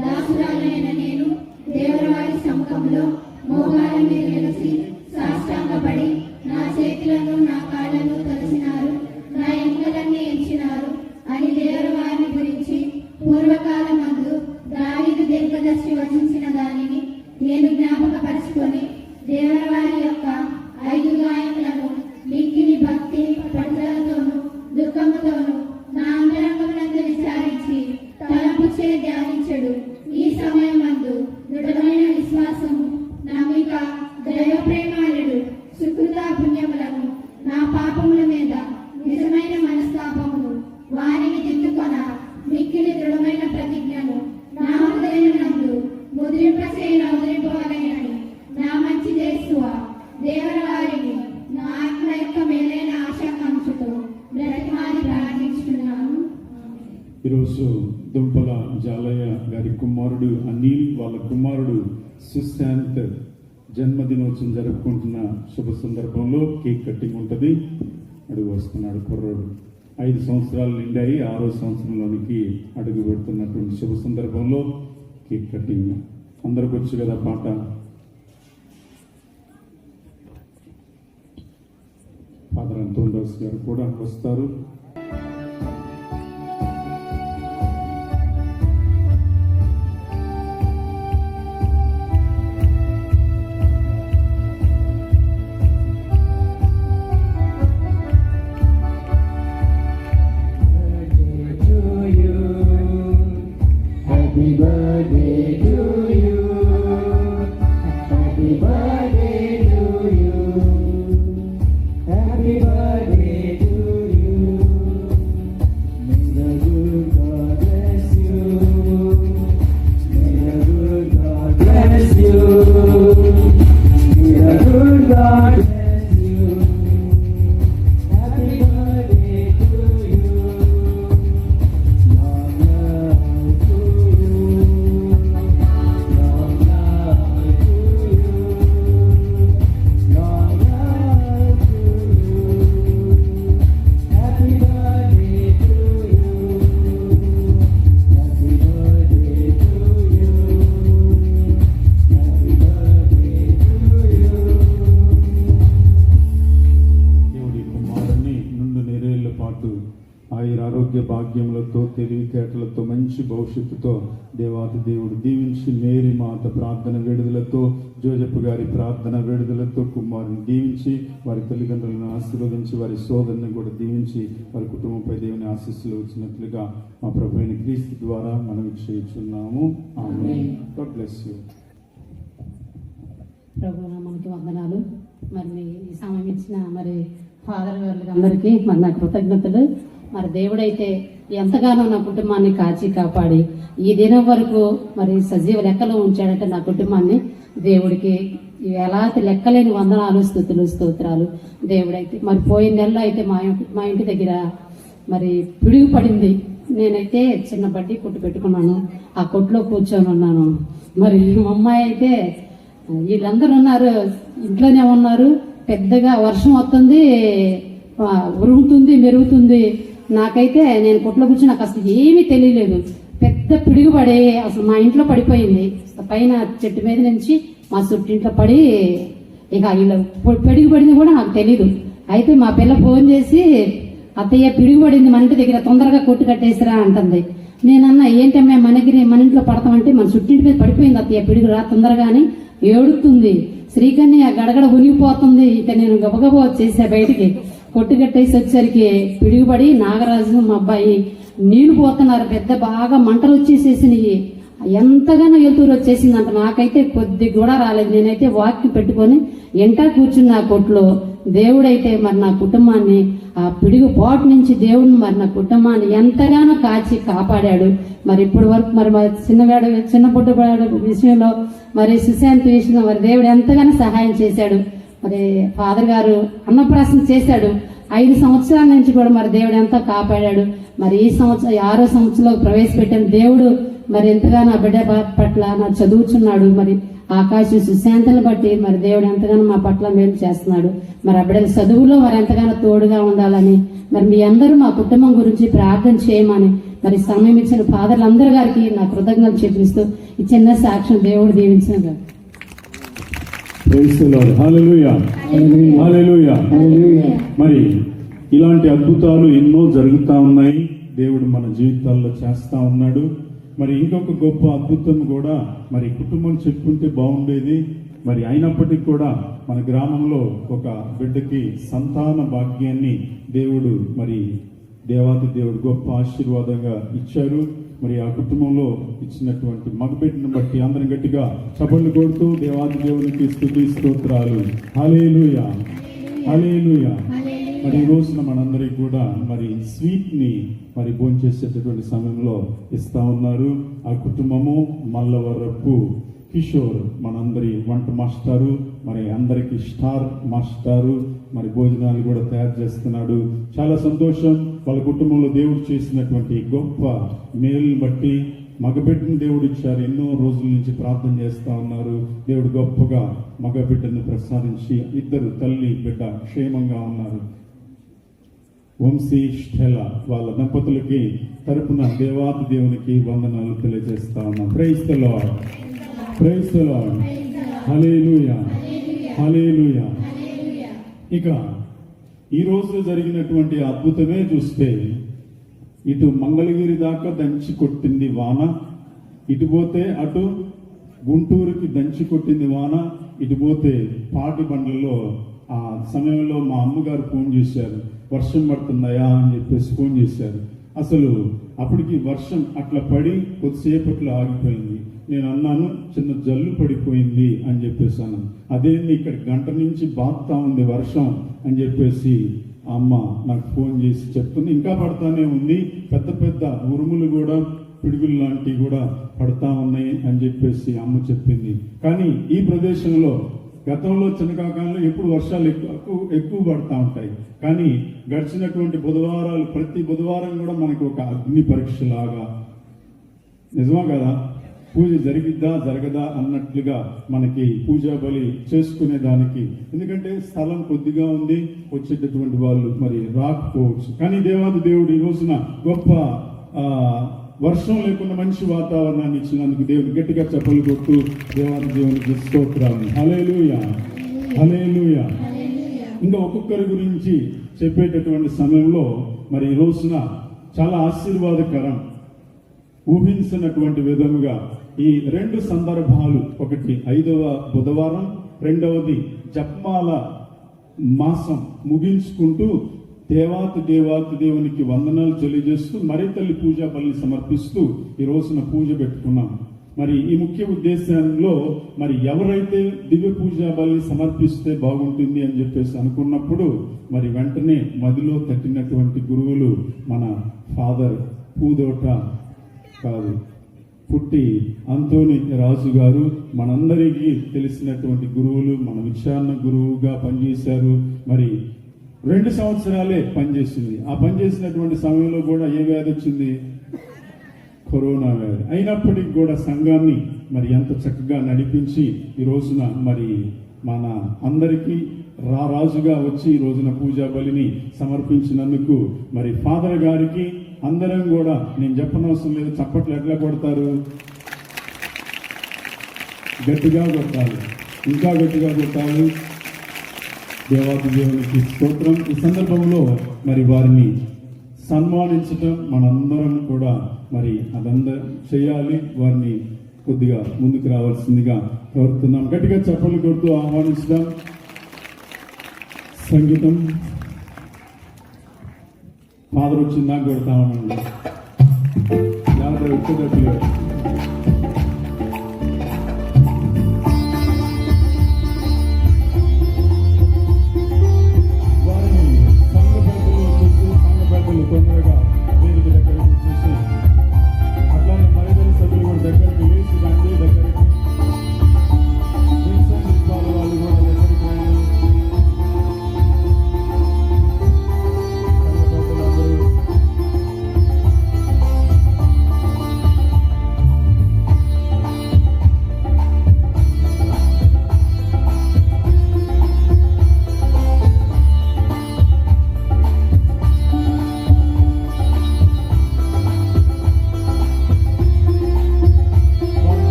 దాసురాలైన నేను దేవరవారి సముఖంలో మోకాళ్ళ మీద నిలిచి సాష్టాంగపడి నా చేతులను నా కాళ్ళను తలచినారు, నా ఎంకలన్నీ ఎంచినారు అని దేవరవారిని గురించి పూర్వకాలమందు దావీదు దీర్ఘదర్శి వచించిన దానిని నేను జ్ఞాపకపరుచుకొని దేవరవారి యొక్క 5 గాయములను మిక్కిలి భక్తి పట్టుదలతోనూ దుఃఖముతోనూ నా అంతరంగమునందు విచారించి తలంపుచే ధ్యానించడు. ఈ సమయమందు దృఢమైన విశ్వాసము, నమ్మిక, దైవ ప్రేమాలుడు, సుకృత పుణ్యములను, నా పాపముల మీద నిజమైన మనస్తాపమును వారిని దిద్దుకొన మిక్కిలి దృఢమైన ప్రతిజ్ఞను నా హృదయమునందు ముద్రింపవలెనని నా మంచి యేసువా, దేవరవారిని నా ఆత్మ యొక్క మేలైన ఆశాకాంక్షతో బ్రతిమాలి ప్రార్థించుతున్నాను. ఈరోజు దుంపల జాలయ్య గారి కుమారుడు అనిల్ వాళ్ళ కుమారుడు సుశాంత్ జన్మదినోత్సవం జరుపుకుంటున్న శుభ సందర్భంలో కేక్ కట్టింగ్ ఉంటుంది. అడుగు వస్తున్నాడు కుర్రోడు. 5 సంవత్సరాలు నిండాయి, 6వ సంవత్సరంలోనికి అడుగు పెడుతున్నటువంటి శుభ సందర్భంలో కేక్ కట్టింగ్. అందరికి వచ్చు కదా పాట. ఫాదర్ అంతోన్ దాస్ గారు కూడా వస్తారు. Happy birthday to you. Happy birthday to you. Happy birthday to you. May the good God bless you. May the good God bless you. May the good God bless you. Happy birthday to you. Long life to you. Long life to you. Long life to you. Happy birthday to you. Happy birthday to you. Happy birthday to you. దేవుడి కుమారుని నుండి నేరేళ్ల పాటు ఆరోగ్య భాగ్యములతో తెలివితేటలతో మంచి భవిష్యత్తుతో దేవాది దేవుడు దీవించి మేరీ మాత ప్రార్థన వేడుదలతో జోజప్ప గారి ప్రార్థన వేడుదలతో కుమారుని దీవించి వారి తల్లిదండ్రులను ఆశీర్వదించి వారి సోదరుని కూడా దీవించి వారి కుటుంబంపై దేవుని ఆశీస్సులు వచ్చినట్లుగా మా ప్రభు అయిన క్రీస్తు ద్వారా మనం చేయుచున్నాము. ఆమేన్. God bless you. ప్రభు మనకి వందనాలు. మరి ఈ సమయం ఇచ్చిన మరి ఫాదర్ గారికి అందరికీ మరి నా కృతజ్ఞతలు. మరి దేవుడైతే ఎంతగానో నా కుటుంబాన్ని కాచి కాపాడి ఈ దినం వరకు మరి సజీవ లెక్కలో ఉంచాడంటే నా కుటుంబాన్ని దేవుడికి ఎలాంటి లెక్కలేని వందనాలు, స్తుతులు, స్తోత్రాలు. దేవుడైతే మరి పోయిన నెలలో అయితే మా ఇంటి దగ్గర మరి పిడుగు పడింది. నేనైతే చిన్న బడ్డీ కొట్టు పెట్టుకున్నాను, ఆ కొట్టులో కూర్చొని ఉన్నాను. మరి మా అమ్మాయి అయితే వీళ్ళందరూ ఉన్నారు, ఇంట్లోనే ఉన్నారు. పెద్దగా వర్షం వస్తుంది, ఉరుముతుంది, మెరుగుతుంది. నాకైతే నేను కొట్లో కూర్చొని నాకు అసలు ఏమీ తెలియలేదు. పెద్ద పిడుగుపడి అసలు మా ఇంట్లో పడిపోయింది. పైన చెట్టు మీద నుంచి మా చుట్టింట్లో పడి ఇక ఇలా పిడుగుపడింది కూడా నాకు తెలీదు. అయితే మా పిల్ల ఫోన్ చేసి, అత్తయ్య పిడుగుపడింది మన ఇంటి దగ్గర, తొందరగా కొట్టు కట్టేసిరా అంటుంది. నేనన్నా ఏంటమ్మా మన ఇంట్లో పడతామంటే మన చుట్టింటి మీద పడిపోయింది అత్తయ్య పిడుగు, రా తొందరగా అని ఏడుతుంది. శ్రీకన్య గడగడ ఉనిగిపోతుంది. ఇక నేను గబగబా వచ్చేసా బయటికి. కొట్టు కట్టేసి వచ్చేసరికి పిడుగుపడి నాగరాజు మా అబ్బాయి నీళ్లు పోతున్నారు. పెద్ద బాగా మంటలు వచ్చేసేసినాయి. ఎంతగానో ఎలుతురు వచ్చేసిందంట. నాకైతే కొద్ది కూడా రాలేదు. నేనైతే వాక్యం పెట్టుకొని ఎంటా కూర్చున్న కొట్లో దేవుడైతే మరి నా కుటుంబాన్ని ఆ పిడుగు పోటు నుంచి దేవుడిని మరి నా కుటుంబాన్ని ఎంతగానో కాచి కాపాడాడు. మరి ఇప్పటి వరకు మరి మా చిన్న పుట్టబడి విషయంలో మరి సుశాంత్ విషయంలో మరి దేవుడు ఎంతగానో సహాయం చేశాడు. మరి ఫాదర్ గారు అన్నప్రాసన చేశాడు. 5 సంవత్సరాల నుంచి కూడా మరి దేవుడు ఎంతో కాపాడాడు. మరి ఈ సంవత్సరం 6వ సంవత్సరంలో ప్రవేశపెట్టిన దేవుడు మరి ఎంతగానో ఆ బిడ్డ పట్ల నా చదువుచున్నాడు. మరి ఆకాశ సుశాంతను బట్టి మరి దేవుడు ఎంతగానో మా పట్ల మేలు చేస్తున్నాడు. మరి ఆ బిడ్డల చదువులో మరి ఎంతగానో తోడుగా ఉండాలని మరి మీ అందరూ మా కుటుంబం గురించి ప్రార్థన చేయమని మరి సమయం ఇచ్చిన ఫాదర్లందరి గారికి నా కృతజ్ఞతలు చెప్పిస్తూ ఈ చిన్న సాక్ష్యం దేవుడు దీవించిన ప్రైజ్ ది లార్డ్. హల్లెలూయా, హల్లెలూయా. మరి ఇలాంటి అద్భుతాలు ఎన్నో జరుగుతా ఉన్నాయి. దేవుడు మన జీవితాల్లో చేస్తా ఉన్నాడు. మరి ఇంకొక గొప్ప అద్భుతం కూడా మరి కుటుంబం చెప్పుకుంటే బాగుండేది. మరి అయినప్పటికీ కూడా మన గ్రామంలో ఒక బిడ్డకి సంతాన భాగ్యాన్ని దేవుడు మరి దేవాది దేవుడు గొప్ప ఆశీర్వాదంగా ఇచ్చారు. మరి ఆ కుటుంబంలో ఇచ్చినటువంటి మగబిడ్డను బట్టి అందరం గట్టిగా చప్పట్లు కొడుతూ దేవాది దేవునికి స్తుతి స్తోత్రాలు. హల్లెలూయా, హల్లెలూయా. మరి ఈ రోజున మనందరికి కూడా మరి స్వీట్ ని మరి భోంచేసేటటువంటి సమయంలో ఇస్తా ఉన్నారు. ఆ కుటుంబము మల్లవరపు కిషోర్ మనందరి వంట మాస్టారు, మరి అందరికి స్టార్ మాస్టారు, మరి భోజనాలు కూడా తయారు చేస్తున్నాడు. చాలా సంతోషం. వాళ్ళ కుటుంబంలో దేవుడు చేసినటువంటి గొప్ప మేలుని బట్టి మగబిడ్డను దేవుడు ఇచ్చారు. ఎన్నో రోజుల నుంచి ప్రార్థన చేస్తా ఉన్నారు. దేవుడు గొప్పగా మగబిడ్డను ప్రసాదించి 2 తల్లి బిడ్డ క్షేమంగా ఉన్నారు. వంశీ స్టెలా వాళ్ళ దంపతులకి తరపున దేవాది దేవునికి వందనాలు తెలియజేస్తా ఉన్నాం. Praise the lord, praise the Lord. Hallelujah, hallelujah. ఇక ఈ రోజు జరిగినటువంటి అద్భుతమే చూస్తే ఇటు మంగళగిరి దాకా దంచి కొట్టింది వాన, ఇటు పోతే అటు గుంటూరుకి దంచి కొట్టింది వాన, ఇటు పోతే పాటి బండ్లలో ఆ సమయంలో మా అమ్మగారు ఫోన్ చేశారు, వర్షం పడుతుందయా అని చెప్పేసి ఫోన్ చేశారు. అసలు అప్పటికి వర్షం అట్లా పడి కొద్దిసేపట్లో ఆగిపోయింది. నేను అన్నాను చిన్న జల్లు పడిపోయింది అని చెప్పేసాను. అదేంది ఇక్కడ గంట నుంచి బాగుతా ఉంది వర్షం అని చెప్పేసి అమ్మ నాకు ఫోన్ చేసి చెప్తుంది. ఇంకా పడతానే ఉంది, పెద్ద పెద్ద ఉరుములు కూడా పిడుగులు లాంటివి కూడా పడతా ఉన్నాయి అని చెప్పేసి అమ్మ చెప్పింది. కానీ ఈ ప్రదేశంలో గతంలో చిన్నకాకాలంలో ఎప్పుడు వర్షాలు ఎక్కువ పడతా ఉంటాయి. కానీ గడిచినటువంటి బుధవారాలు ప్రతి బుధవారం కూడా మనకు ఒక అగ్ని పరీక్ష లాగా, నిజమా కదా, పూజ జరిగిద్దా జరగదా అన్నట్లుగా మనకి పూజా బలి చేసుకునే దానికి. ఎందుకంటే స్థలం కొద్దిగా ఉంది, వచ్చేటటువంటి వాళ్ళు మరి రాకపోవచ్చు. కానీ దేవాది దేవుడు ఈ రోజున గొప్ప వర్షం లేకుండా మంచి వాతావరణాన్ని ఇచ్చినందుకు దేవుని గట్టిగా చప్పలు కొట్టు దేవాది దేవునికి స్తోత్రాలు. హల్లెలూయా, హల్లెలూయా. ఇంకా ఒక్కొక్కరి గురించి చెప్పేటటువంటి సమయంలో మరి ఈ రోజున చాలా ఆశీర్వాదకరం, ఊహించినటువంటి విధముగా ఈ 2 సందర్భాలు, ఒకటి 5వ బుధవారం, రెండవది జపమాల మాసం ముగించుకుంటూ దేవాతి దేవునికి వందనాలు తెలియజేస్తూ మరి తల్లి పూజా బలి సమర్పిస్తూ ఈ రోజున పూజ పెట్టుకున్నాం. మరి ఈ ముఖ్య ఉద్దేశంలో మరి ఎవరైతే దివ్య పూజా బలి సమర్పిస్తే బాగుంటుంది అని చెప్పేసి అనుకున్నప్పుడు మరి వెంటనే మదిలో తట్టినటువంటి గురువులు మన ఫాదర్ పూదోట కాదు పుట్టి అంతోని రాజు గారు, మనందరికీ తెలిసినటువంటి గురువులు, మన విచారణ గురువుగా పనిచేశారు. మరి 2 సంవత్సరాలే పనిచేసింది. ఆ పనిచేసినటువంటి సమయంలో కూడా ఏ వ్యాధి వచ్చింది? కరోనా వ్యాధి. అయినప్పటికీ కూడా సంఘాన్ని మరి ఎంత చక్కగా నడిపించి ఈ రోజున మరి మన అందరికీ రాజుగా వచ్చి ఈ రోజున పూజా బలిని సమర్పించినందుకు మరి ఫాదర్ గారికి అందరం కూడా, నేను చెప్పనవసరం లేదు, చప్పట్లు ఎట్లా కొడతారు? గట్టిగా కొట్టాలి, ఇంకా గట్టిగా కొట్టాలి. దేవాది దేవునికి స్తోత్రం. ఈ సందర్భంలో మరి వారిని సన్మానించటం మనందరం కూడా మరి అదంతా చేయాలి. వారిని కొద్దిగా ముందుకు రావాల్సిందిగా కోరుతున్నాం. గట్టిగా చప్పట్లు కొడుతూ ఆహ్వానిస్తాం. సంగీతం ఫాదర్ వచ్చింది నాకు కొడతామనండి. వచ్చేటట్లు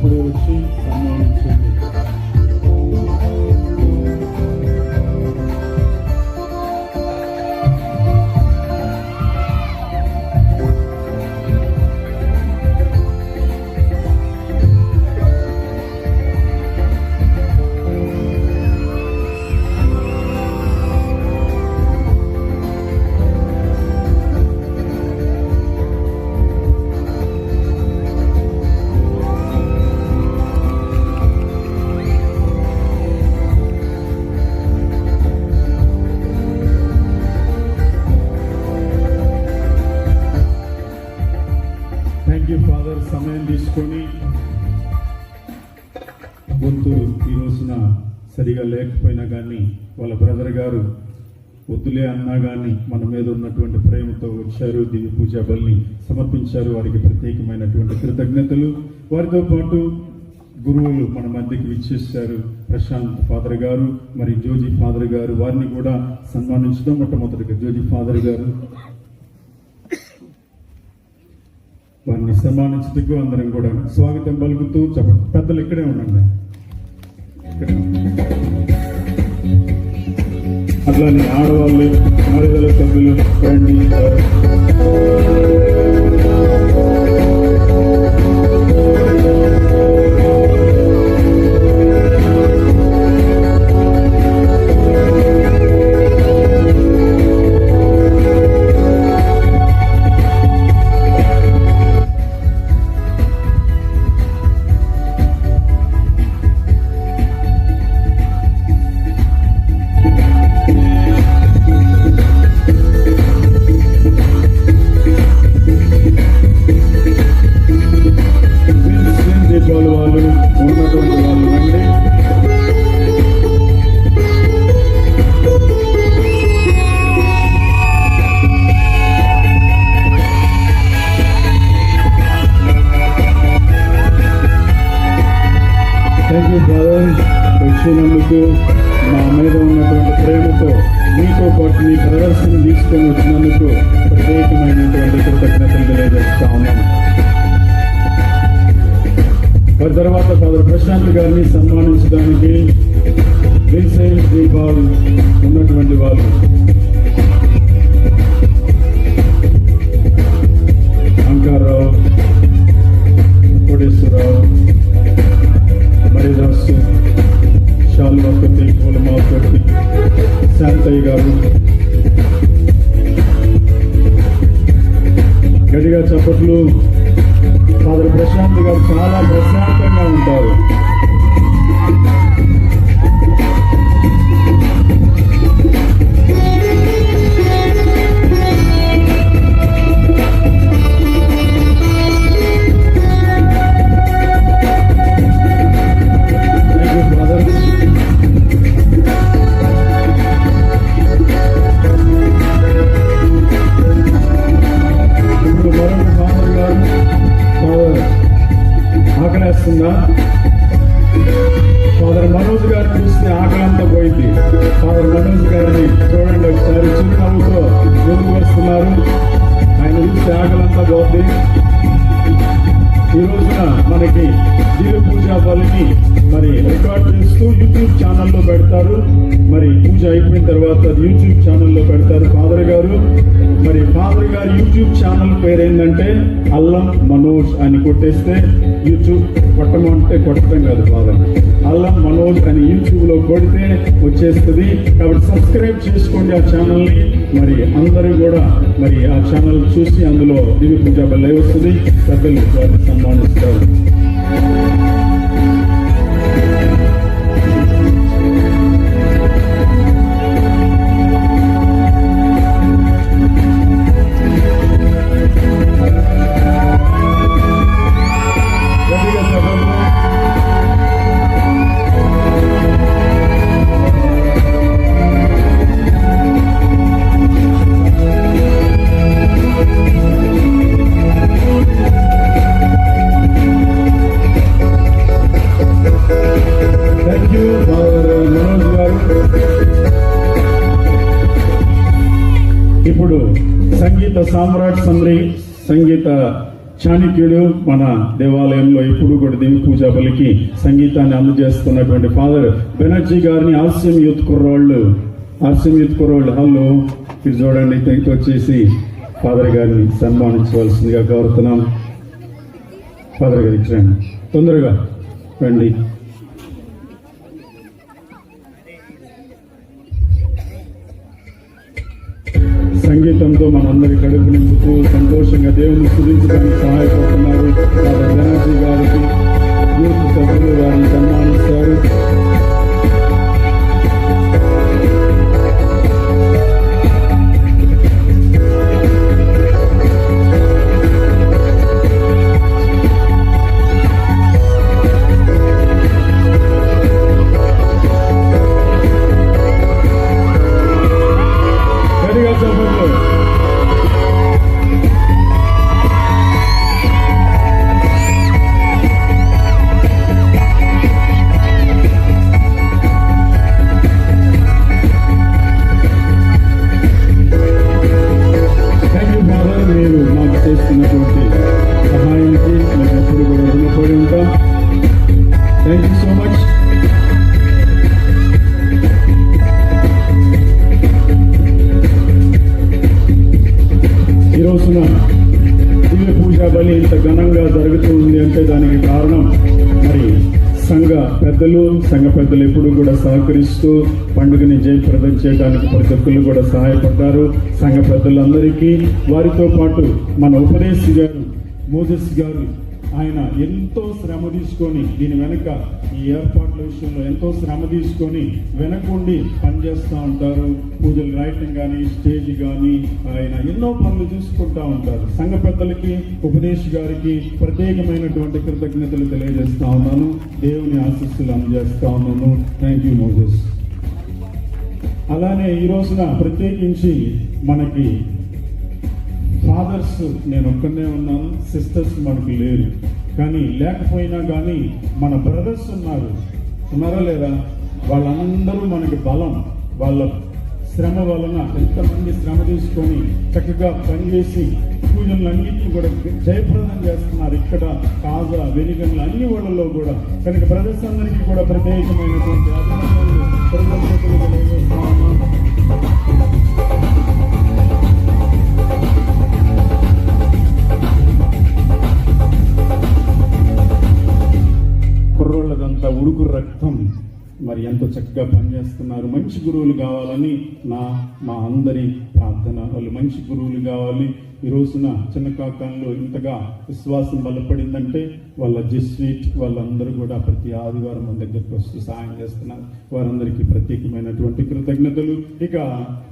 ఇప్పుడే వచ్చి సన్మానించండి. Thank you father. సమయం తీసుకొని గొంతు ఈ రోజున సరిగా లేకపోయినా కానీ వాళ్ళ బ్రదర్ గారు వద్దులే అన్నా కానీ మన మీద ఉన్నటువంటి ప్రేమతో వచ్చారు, దివ్య పూజా బలిని సమర్పించారు. వారికి ప్రత్యేకమైనటువంటి కృతజ్ఞతలు. వారితో పాటు గురువులు మన మధ్యకి విచ్చేశారు. ప్రశాంత్ ఫాదర్ గారు, మరి జోజీ ఫాదర్ గారు, వారిని కూడా సన్మానించడం. మొట్టమొదటిగా జోజీ ఫాదర్ గారు వారిని సన్మానించుటకు అందరం కూడా స్వాగతం పలుకుతూ చెప్పండి. పెద్దలు ఇక్కడే ఉండండి. అట్లానే ఆడవాళ్ళు, మహిళల సభ్యులు రండి. దీపాలు వాళ్ళు ఉన్నటువంటి వాళ్ళు రండి. థ్యాంక్ యూ బ్రదర్, వచ్చినందుకు మా మీద ఉన్నటువంటి ప్రేమతో మీతో పాటు మీ ప్రదర్శన తీసుకొని వచ్చినందుకు ప్రత్యేకమైనటువంటి కృతజ్ఞతలు తెలియజేస్తా ఉన్నాను. వారి తర్వాత ఫాదర్ ప్రశాంత్ గారిని సన్మానించడానికి విన్సెంట్ దీపాల్ ఉన్నటువంటి వాళ్ళు అంకారావు, కోటేశ్వరరావు, మరిదాసు, శాల్వాకతి, పూలమాకటి, శాంతయ్య గారు గట్టిగా చప్పట్లు. ఫాదర్ ప్రశాంత్ గారు చాలా ప్రశాంతంగా ఉంటారు. ఇప్పుడు మరొక ఫాదర్ గారు ఆకలేస్తుందా? ఫాదర్ మనోజ్ గారు చూస్తే ఆకలంతా పోయింది. ఫాదర్ మనోజ్ గారిని చూడండి ఒకసారి, చిరునవ్వుతో ముందుకు వస్తున్నారు. ఆయన చూస్తే ఆకలంతా పోతుంది. ఈ రోజున మనకి దివ్య పూజా బలిని మరి రికార్డ్ చేస్తూ యూట్యూబ్ ఛానల్లో పెడతారు. మరి పూజ అయిపోయిన తర్వాత యూట్యూబ్ ఛానల్లో పెడతారు ఫాదర్ గారు. మరి ఫాదర్ గారు యూట్యూబ్ ఛానల్ పేరు ఏంటంటే అల్లం మనోజ్ అని కొట్టేస్తే, యూట్యూబ్ కొట్టమంటే కొట్టడం కాదు ఫాదర్, అల్లం మనోజ్ అని యూట్యూబ్ లో కొడితే వచ్చేస్తుంది. కాబట్టి సబ్స్క్రైబ్ చేసుకోండి ఆ ఛానల్ని. మరి అందరూ కూడా మరి ఆ ఛానల్ చూసి అందులో దివ్య పూజా బలి వస్తుంది. పెద్దలు వారిని సన్మానిస్తారు. ఇప్పుడు సంగీత సామ్రాట్ సంగీత చాణక్యుడు మన దేవాలయంలో ఎప్పుడు కూడా దేవి పూజా బలికి సంగీతాన్ని అందజేస్తున్నటువంటి ఫాదర్ బెనర్జీ గారిని ఆర్సిఎం యూత్ కుర్రోళ్ళు హలో ఇది చూడండి, ఇక్కడికి వచ్చేసి ఫాదర్ గారిని సన్మానించవలసిందిగా కోరుతున్నాం. ఫాదర్ గారు ఇచ్చారండి, తొందరగా రండి. సంగీతంతో మనందరి కడుపు నింపుతూ సంతోషంగా దేవుని స్తుతించడానికి సహాయపడుతున్నారు. ఫాదర్ బెనర్జీ గారికి యూత్ సభ్యులు వారిని సన్మానిస్తారు. దివ్య పూజా బలి ఇంత ఘనంగా జరుగుతుంది అంటే దానికి కారణం మరి సంఘ పెద్దలు ఎప్పుడు కూడా సహకరిస్తూ పండుగని జయప్రదం చేయడానికి ప్రతి ఒక్కరు కూడా సహాయపడ్డారు. సంఘ పెద్దలందరికీ, వారితో పాటు మన ఉపదేశి గారు మోజెస్ గారు, ఆయన ఎంతో శ్రమ తీసుకొని దీని వెనక ఈ ఏర్పాట్ల విషయంలో ఎంతో శ్రమ తీసుకొని వెనకుండి పనిచేస్తూ ఉంటారు. పూజలు రాయటం కానీ, స్టేజ్ కానీ ఆయన ఎన్నో పనులు చూసుకుంటూ ఉంటారు. సంఘ పెద్దలకి, ఉపదేశ్ గారికి ప్రత్యేకమైనటువంటి కృతజ్ఞతలు తెలియజేస్తా ఉన్నాను. దేవుని ఆశీస్సులు అందజేస్తా ఉన్నాను. Thank you Moses. అలానే ఈ రోజున ప్రత్యేకించి మనకి ఫాదర్స్ నేను ఒక్కనే ఉన్నాను, సిస్టర్స్ మనకు లేరు. కానీ లేకపోయినా కానీ మన బ్రదర్స్ ఉన్నారా లేదా? వాళ్ళందరూ మనకి బలం. వాళ్ళ శ్రమ వలన ఎంతమంది శ్రమ తీసుకొని చక్కగా పనిచేసి పూజలన్నింటినీ కూడా జయప్రదం చేస్తున్నారు. ఇక్కడ కాజా వెనిగన్లు అన్ని వాళ్ళలో కూడా. కనుక బ్రదర్స్ అందరికీ కూడా ప్రత్యేకమైనటువంటి అభినందనలు, కృతజ్ఞతలు తెలియజేస్తా ఉన్నాను. కుర్రోళ్ళదంతా ఉడుకు రక్తం, మరి ఎంతో చక్కగా పనిచేస్తున్నారు. మంచి గురువులు కావాలని మా అందరి ప్రార్థన. వాళ్ళు మంచి గురువులు కావాలి. ఈ రోజున చిన్నకాకంలో ఇంతగా విశ్వాసం బలపడిందంటే వాళ్ళ జెస్వీట్ వాళ్ళందరూ కూడా ప్రతి ఆదివారం మన దగ్గరకు వస్తూ సహాయం చేస్తున్నారు. వారందరికీ ప్రత్యేకమైనటువంటి కృతజ్ఞతలు. ఇక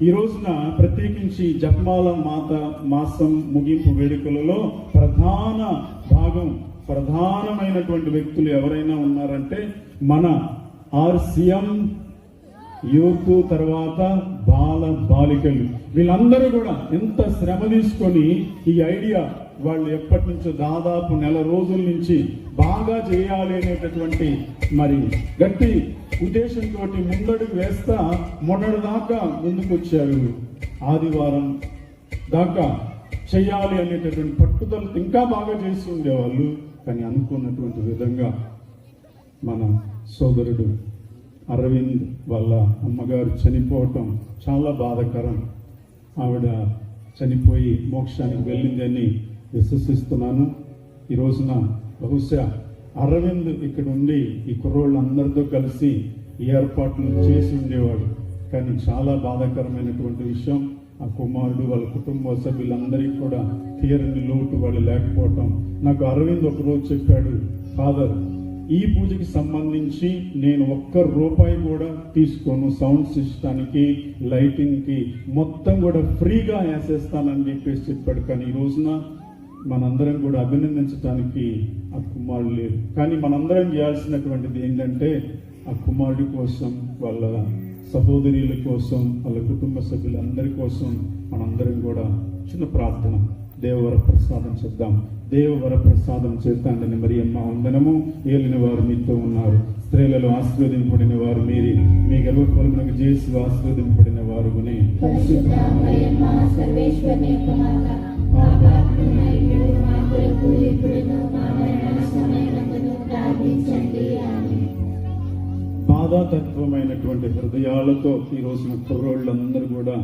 ఈ రోజున ప్రత్యేకించి జపమాల మాసం ముగింపు వేడుకలలో ప్రధానమైనటువంటి వ్యక్తులు ఎవరైనా ఉన్నారంటే మన ఆర్సిఎం యూత్, తర్వాత బాలికలు, వీళ్ళందరూ కూడా ఎంత శ్రమ తీసుకొని ఈ ఐడియా వాళ్ళు ఎప్పటి నుంచో దాదాపు నెల రోజుల నుంచి బాగా చేయాలి అనేటటువంటి మరి గట్టి ఉద్దేశంతో ముందడుగు వేస్తా మొన్నటి దాకా ముందుకొచ్చారు. ఆదివారం దాకా చెయ్యాలి అనేటటువంటి పట్టుదలతో ఇంకా బాగా చేసి ఉండేవాళ్ళు. కానీ అనుకున్నటువంటి విధంగా మన సోదరుడు అరవింద్ వాళ్ళ అమ్మగారు చనిపోవటం చాలా బాధాకరం. ఆవిడ చనిపోయి మోక్షానికి వెళ్ళిందని విశ్వసిస్తున్నాను. ఈ రోజున బహుశా అరవింద్ ఇక్కడ ఉండి ఈ కుర్రోళ్ళందరితో కలిసి ఈ ఏర్పాట్లు చేసి ఉండేవాడు. కానీ చాలా బాధాకరమైనటువంటి విషయం, ఆ కుమారుడు వాళ్ళ కుటుంబ సభ్యులందరికీ కూడా తీరని లోటు వాళ్ళు లేకపోవటం. నాకు అరవింద్ ఒకరోజు చెప్పాడు, ఫాదర్ ఈ పూజకి సంబంధించి నేను ₹1 కూడా తీసుకోను, సౌండ్ సిస్టానికి, లైటింగ్కి మొత్తం కూడా ఫ్రీగా వేసేస్తానని చెప్పాడు. కానీ ఈ రోజున మనందరం కూడా అభినందించడానికి ఆ కుమారుడు లేదు. కానీ మనందరం చేయాల్సినటువంటిది ఏంటంటే ఆ కుమారుడి కోసం, వాళ్ళ సహోదరుల కోసం, వాళ్ళ కుటుంబ సభ్యులందరి కోసం మనందరం కూడా చిన్న ప్రార్థన, దేవవర ప్రసాదం చేద్దాం. దేవవర ప్రసాదం చేస్తాండని మరియమ్మ వందనము. ఏలిన వారు మీతో ఉన్నారు, స్త్రీలలో ఆశీర్వదింపబడిన వారు మీరే, మీ గర్భఫలమునకు చేసి ఆశీర్వదింపబడిన వారు పరిశుద్ధ మరియమ్మ సర్వేశ్వరుని యొక్క మాత, పాపాత్ములైన కొరకు ఇప్పుడును మా మరణ సమయమందును ప్రార్థించండి. ఆమేన్. బాధాతత్వమైనటువంటి హృదయాలతో ఈ రోజున కుర్రోళ్ళందరూ కూడా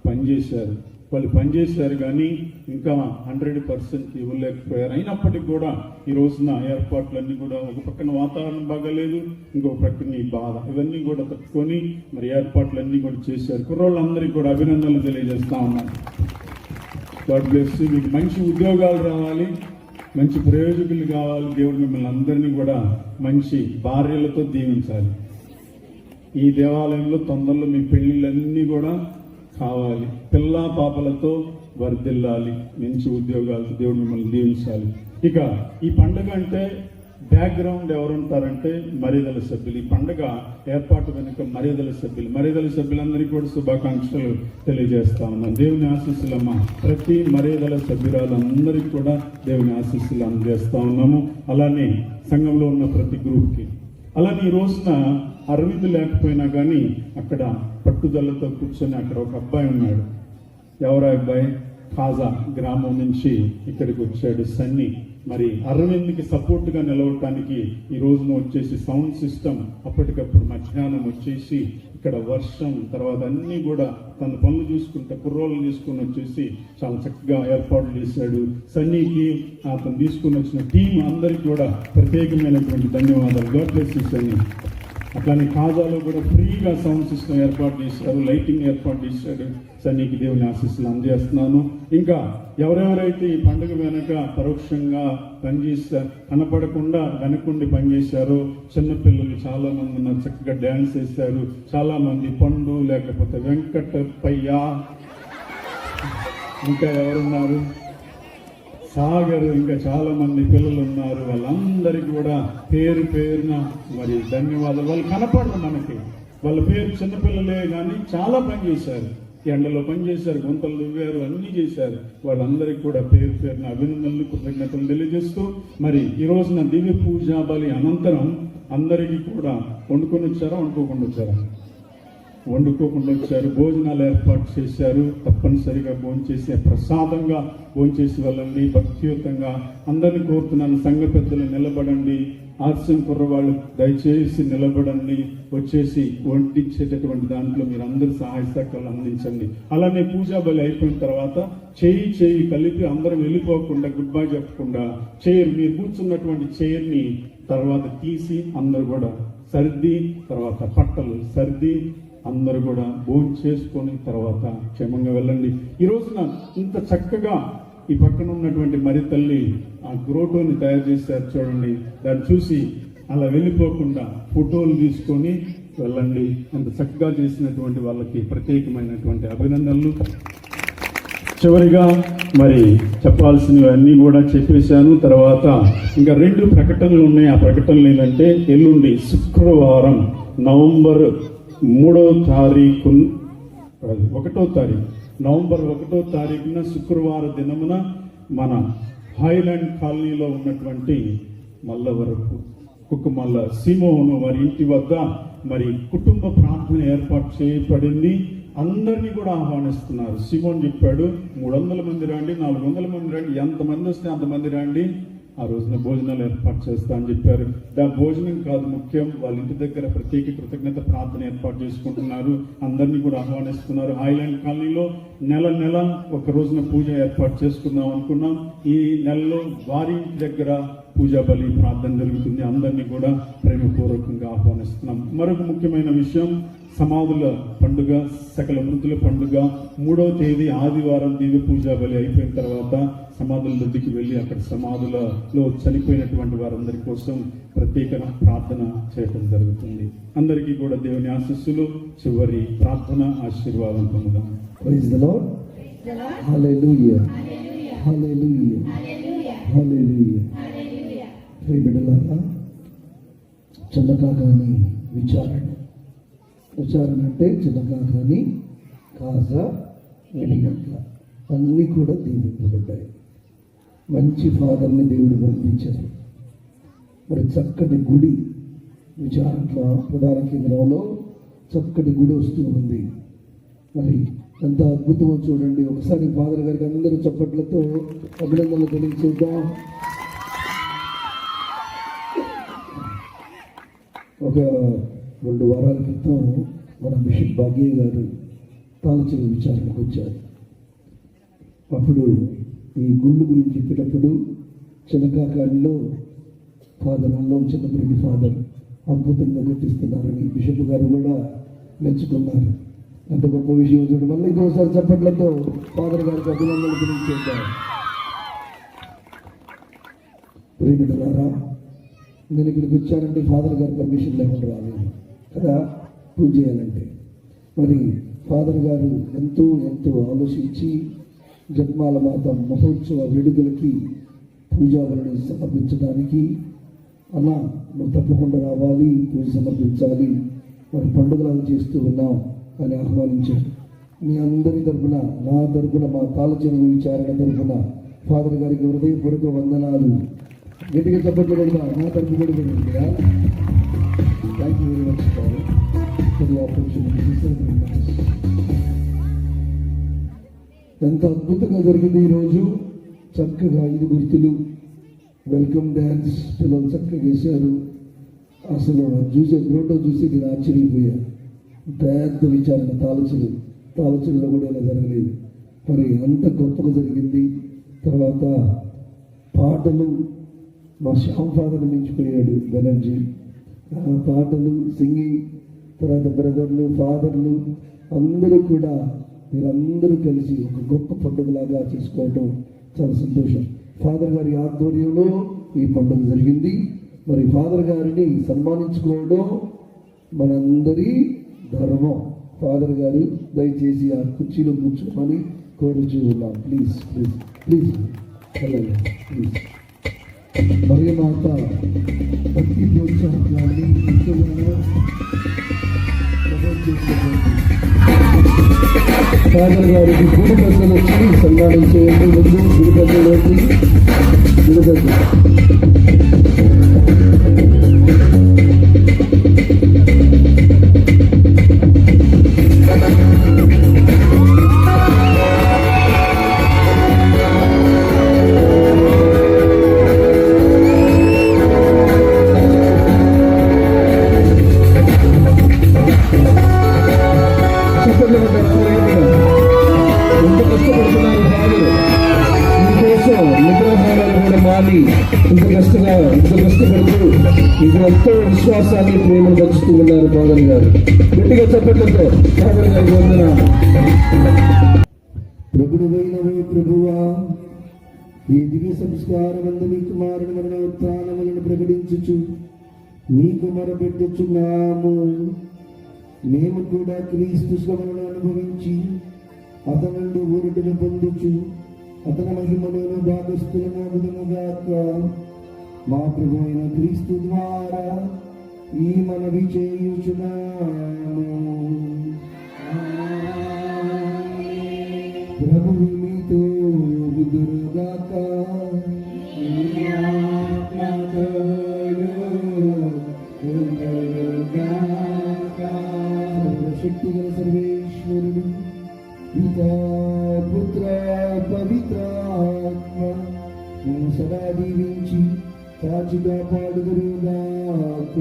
పనిచేశారు. వాళ్ళు పనిచేశారు కానీ ఇంకా 100% ఇవ్వలేకపోయారు. అయినప్పటికీ కూడా ఈ రోజున ఏర్పాట్లన్నీ కూడా ఒక పక్కన వాతావరణం బాగాలేదు, ఇంకొక పక్కన ఈ బాధ, ఇవన్నీ కూడా తట్టుకొని మరి ఏర్పాట్లన్నీ కూడా చేశారు. కుర్రోళ్ళందరికీ కూడా అభినందనలు తెలియజేస్తా ఉన్నాను. God bless you. మీకు మంచి ఉద్యోగాలు రావాలి, మంచి ప్రయోజకులు కావాలి. దేవుడు మిమ్మల్ని అందరినీ కూడా మంచి భార్యలతో దీవించాలి. ఈ దేవాలయంలో తొందరలో మీ పెళ్ళిళ్ళన్నీ కూడా కావాలి. పిల్ల పాపలతో వర్ధిల్లాలి, మంచి ఉద్యోగాలతో దేవుడు మిమ్మల్ని దీవించాలి. ఇక ఈ పండుగ అంటే బ్యాక్గ్రౌండ్ ఎవరుంటారంటే మర్యాదల సభ్యులు. ఈ పండుగ ఏర్పాటు వెనుక మర్యాదల సభ్యులందరికీ కూడా శుభాకాంక్షలు తెలియజేస్తా ఉన్నాను. దేవుని ఆశీస్సులమ్మ. ప్రతి మర్యాదల సభ్యురాలందరికీ కూడా దేవుని ఆశీస్సులు అందజేస్తా ఉన్నాము. అలానే సంఘంలో ఉన్న ప్రతి గ్రూప్కి. అలానే ఈ రోజున అరవింద్ లేకపోయినా కానీ అక్కడ పట్టుదలతో కూర్చొని అక్కడ ఒక అబ్బాయి ఉన్నాడు. ఎవరా అబ్బాయి? ఖాజా గ్రామం నుంచి ఇక్కడికి వచ్చాడు సన్నీ. మరి అరవింద్కి సపోర్ట్గా నిలవటానికి ఈ రోజున వచ్చేసి సౌండ్ సిస్టమ్ అప్పటికప్పుడు మధ్యాహ్నం వచ్చేసి ఇక్కడ వర్షం తర్వాత అన్నీ కూడా తన పనులు చూసుకుంటే కుర్రోళ్ళు తీసుకుని వచ్చేసి చాలా చక్కగా ఏర్పాట్లు చేశాడు. సన్నీకి అతను తీసుకుని వచ్చిన టీం అందరికీ కూడా ప్రత్యేకమైనటువంటి ధన్యవాదాలు. God bless you Sunny. అట్లానే ఖాజాలో కూడా ఫ్రీగా సౌండ్ సిస్టమ్ ఏర్పాటు చేశారు, లైటింగ్ ఏర్పాటు చేశాడు. సన్నీకి దేవుని ఆశీస్సులు అందజేస్తున్నాను. ఇంకా ఎవరెవరైతే ఈ పండుగ వెనక పరోక్షంగా పనిచేశారు, కనపడకుండా వెనకుండి పనిచేశారో చిన్నపిల్లలు చాలా మంది ఉన్నారు, చక్కగా డ్యాన్స్ చేశారు. చాలా మంది పండు, లేకపోతే వెంకటప్పయ్య, ఇంకా ఎవరున్నారు, సాగర్, ఇంకా చాలా మంది పిల్లలు ఉన్నారు. వాళ్ళందరికీ కూడా పేరు పేరున మరి ధన్యవాదాలు. వాళ్ళు కనపడరు మనకి, వాళ్ళ పేరు చిన్నపిల్లలే కానీ చాలా పని చేశారు. ఎండలో పనిచేశారు, గుంతలు దువ్వారు, అన్నీ చేశారు. వాళ్ళందరికీ కూడా పేరు పేరున అభినందనలు, కృతజ్ఞతలు తెలియజేస్తూ మరి ఈ రోజున దివ్య పూజా బలి అనంతరం అందరికీ కూడా వండుకొని వచ్చారా, వండుకోకుండా వచ్చారా? వండుకోకుండా వచ్చారు. భోజనాలు ఏర్పాటు చేశారు. తప్పనిసరిగా భోంచేసి ప్రసాదంగా భోంచేసి వెళ్ళండి. భక్తియుతంగా అందరినీ కోరుతున్నాను, సంఘ పెద్దలు నిలబడండి. ఆర్సం కుర్రవాళ్ళు దయచేసి నిలబడండి. వచ్చేసి వడ్డించేటటువంటి దాంట్లో మీరు అందరూ సహాయ సహకారాలు అందించండి. అలానే పూజా బలి అయిపోయిన తర్వాత చేయి కలిపి అందరం వెళ్ళిపోకుండా, గుడ్ బై చెప్పకుండా చైర్, మీరు కూర్చున్నటువంటి చైర్ని తర్వాత తీసి అందరూ కూడా సర్ది, తర్వాత పట్టలు సర్ది అందరూ కూడా భోజనం చేసుకొని తర్వాత క్షేమంగా వెళ్ళండి. ఈ రోజున ఇంత చక్కగా ఈ పక్కన ఉన్నటువంటి మరి తల్లి ఆ గ్రోటోని తయారు చేశారు చూడండి. దాన్ని చూసి అలా వెళ్ళిపోకుండా ఫోటోలు తీసుకొని వెళ్ళండి. అంత చక్కగా చేసినటువంటి వాళ్ళకి ప్రత్యేకమైనటువంటి అభినందనలు. చివరిగా మరి చెప్పాల్సినవి అన్నీ కూడా చెప్పేశాను. తర్వాత ఇంకా 2 ప్రకటనలు ఉన్నాయి. ఆ ప్రకటనలు ఏంటంటే ఎల్లుండి శుక్రవారం నవంబర్ 1వ తారీఖు నవంబర్ 1వ తారీఖున శుక్రవారం దినమున మన హైలాండ్ కాలనీలో ఉన్నటువంటి మల్లవరపు కుక్కుమల్ల సిమోను వారి ఇంటి వద్ద మరి కుటుంబ ప్రార్థన ఏర్పాటు చేయబడింది. అందరినీ కూడా ఆహ్వానిస్తున్నారు. సిమోన్ చెప్పాడు 300 మంది రండి, 400 మంది రండి, ఎంతమంది వస్తే అంతమంది రండి, ఆ రోజున భోజనాలు ఏర్పాటు చేస్తా అని చెప్పారు. భోజనం కాదు ముఖ్యం, వాళ్ళ ఇంటి దగ్గర ప్రత్యేక కృతజ్ఞత ప్రార్థన ఏర్పాటు చేసుకుంటున్నారు. అందరినీ కూడా ఆహ్వానిస్తున్నారు. హైలాండ్ కాలనీలో నెల ఒక రోజున పూజ ఏర్పాటు చేసుకుందాం అనుకున్నాం. ఈ నెలలో వారి ఇంటి దగ్గర పూజా బలి ప్రార్థన జరుగుతుంది. అందరినీ కూడా ప్రేమపూర్వకంగా ఆహ్వానిస్తున్నాం. మరొక ముఖ్యమైన విషయం, సమాధుల పండుగ, సకల మృతుల పండుగ 3వ తేదీ ఆదివారం దివ్య పూజా బలి అయిపోయిన తర్వాత సమాధుల దొడ్డికి వెళ్ళి అక్కడ సమాధులలో చనిపోయినటువంటి వారందరి కోసం ప్రత్యేక ప్రార్థన చేయడం జరుగుతుంది. అందరికీ కూడా దేవుని ఆశీస్సులు. చివరి ప్రార్థన ఆశీర్వాదం పొందుదాం. Praise the Lord. Hallelujah. Hallelujah. Hallelujah. ప్రియ బిడ్డలారా, చిన్నగా కానీ విచారణ అంటే చిన్నగా కానీ కాజా ఎలిగట్ల అన్నీ కూడా దీవింపబడ్డాయి. మంచి ఫాదర్ని దేవుడు పంపించారు. మరి చక్కటి గుడి విచారణ ప్రధాన కేంద్రంలో చక్కటి గుడి వస్తూ ఉంది. మరి ఎంత అద్భుతమో చూడండి. ఒకసారి ఫాదర్ గారికి అందరూ చప్పట్లతో అభినందనలు తెలియచేద్దాం. ఒక 2 వారాల క్రితం మన బిషప్ భాగ్య గారు తాళచెవి విచారణకు వచ్చారు. అప్పుడు ఈ గుళ్ళు గురించి చెప్పేటప్పుడు చిన్నకాకాడిలో ఫాదర్ అల్లం చిన్నపురెడ్డి ఫాదర్ అద్భుతంగా గుర్తిస్తున్నారని బిషప్ గారు కూడా మెచ్చుకున్నారు. అంత గొప్ప విషయం చూడండి. మళ్ళీ ఇంకోసారి చప్పట్లతో ఫాదర్ గారికి అభినందనలు తెలియజేద్దాం. ప్రియమిత్రులారా, నేను ఇక్కడికి వచ్చానంటే ఫాదర్ గారి పర్మిషన్ లేకుండా రాలేదు కదా పూజ చేయాలంటే. మరి ఫాదర్ గారు ఎంతో ఆలోచించి జన్మాల మాత మహోత్సవ వేడుకలకి పూజాలను సమర్పించడానికి అలా నువ్వు తప్పకుండా రావాలి, పూజ సమర్పించాలి, మరి పండుగలు చేస్తూ ఉన్నాం అని ఆహ్వానించారు. మీ అందరి తరఫున, నా తరఫున, మా తాళచెరువు విచారణ తరఫున ఫాదర్ గారికి హృదయపూర్వక వందనాలు. గట్టిగా చప్పట్లు పెడతా, నా తరఫు కూడా పెడుతుందా. Thank you very much for the opportunity. ఎంత అద్భుతంగా జరిగింది ఈరోజు. చక్కగా 5 గుర్తులు, వెల్కమ్ డ్యాన్స్ పిల్లలు చక్కగా వేశారు. అసలు చూసే గ్రోటో చూసి నేను ఆశ్చర్యపోయాను. పెద్ద విచారణ తాళచెరువులో కూడా ఇలా జరగలేదు. మరి అంత గొప్పగా జరిగింది. తర్వాత పాటలు, మా శ్యామ్ ఫాదర్ మించిపోయాడు బెనర్జీ. పాటలు, సింగింగ్, తర్వాత బ్రదర్లు, ఫాదర్లు అందరూ కూడా మీరందరూ కలిసి ఒక గొప్ప పండుగలాగా చేసుకోవటం చాలా సంతోషం. ఫాదర్ గారి ఆధ్వర్యంలో ఈ పండుగ జరిగింది. మరి ఫాదర్ గారిని సన్మానించుకోవడం మనందరి ధర్మం. ఫాదర్ గారు దయచేసి ఆ కుర్చీలో కూర్చోమని కోరుచూ ఉన్నాం. Please please please please. మరి మాత భక్తి ప్రోత్సాహాన్ని ఎంతగానో ప్రమోట్ చేసుకోండి. ఫాదర్ గారికి గుడి పెద్దలు వచ్చి సన్మానం చేయండి. ముందు గుడి పెద్దలోకి గుడి పెద్ద కష్టపడుతూ ఇది ఎంతో విశ్వాసాన్ని ప్రేమను పంచుతూ ఉన్నారు ఫాదర్ గారు. గట్టిగా చెప్పట్లతో ఫాదర్ గారి వందనాలు. ప్రభువైనవే ప్రభువా, ఈ దివ్య సంస్కారమందు నీ కుమారుని మరణోత్థానములను ప్రకటించుచు నీకు మొరపెట్టుచున్నాము. మేము కూడా క్రీస్తు శ్రమలను అనుభవించి అతని నుండి ఊరటను పొందుచు అతని మహిమలోను భాగస్థులమగుదుముగాక. మా ప్రభు అయిన క్రీస్తు ద్వారా ఈ మనవి చేయుచున్నాము. ప్రభువు మీతో ఉండునుగాక. శక్తిగల సర్వేశ్వరుడు పితా పుత్ర పవిత్రాత్మ సదా దీవించి కాచి కాపాడుదురుగాక.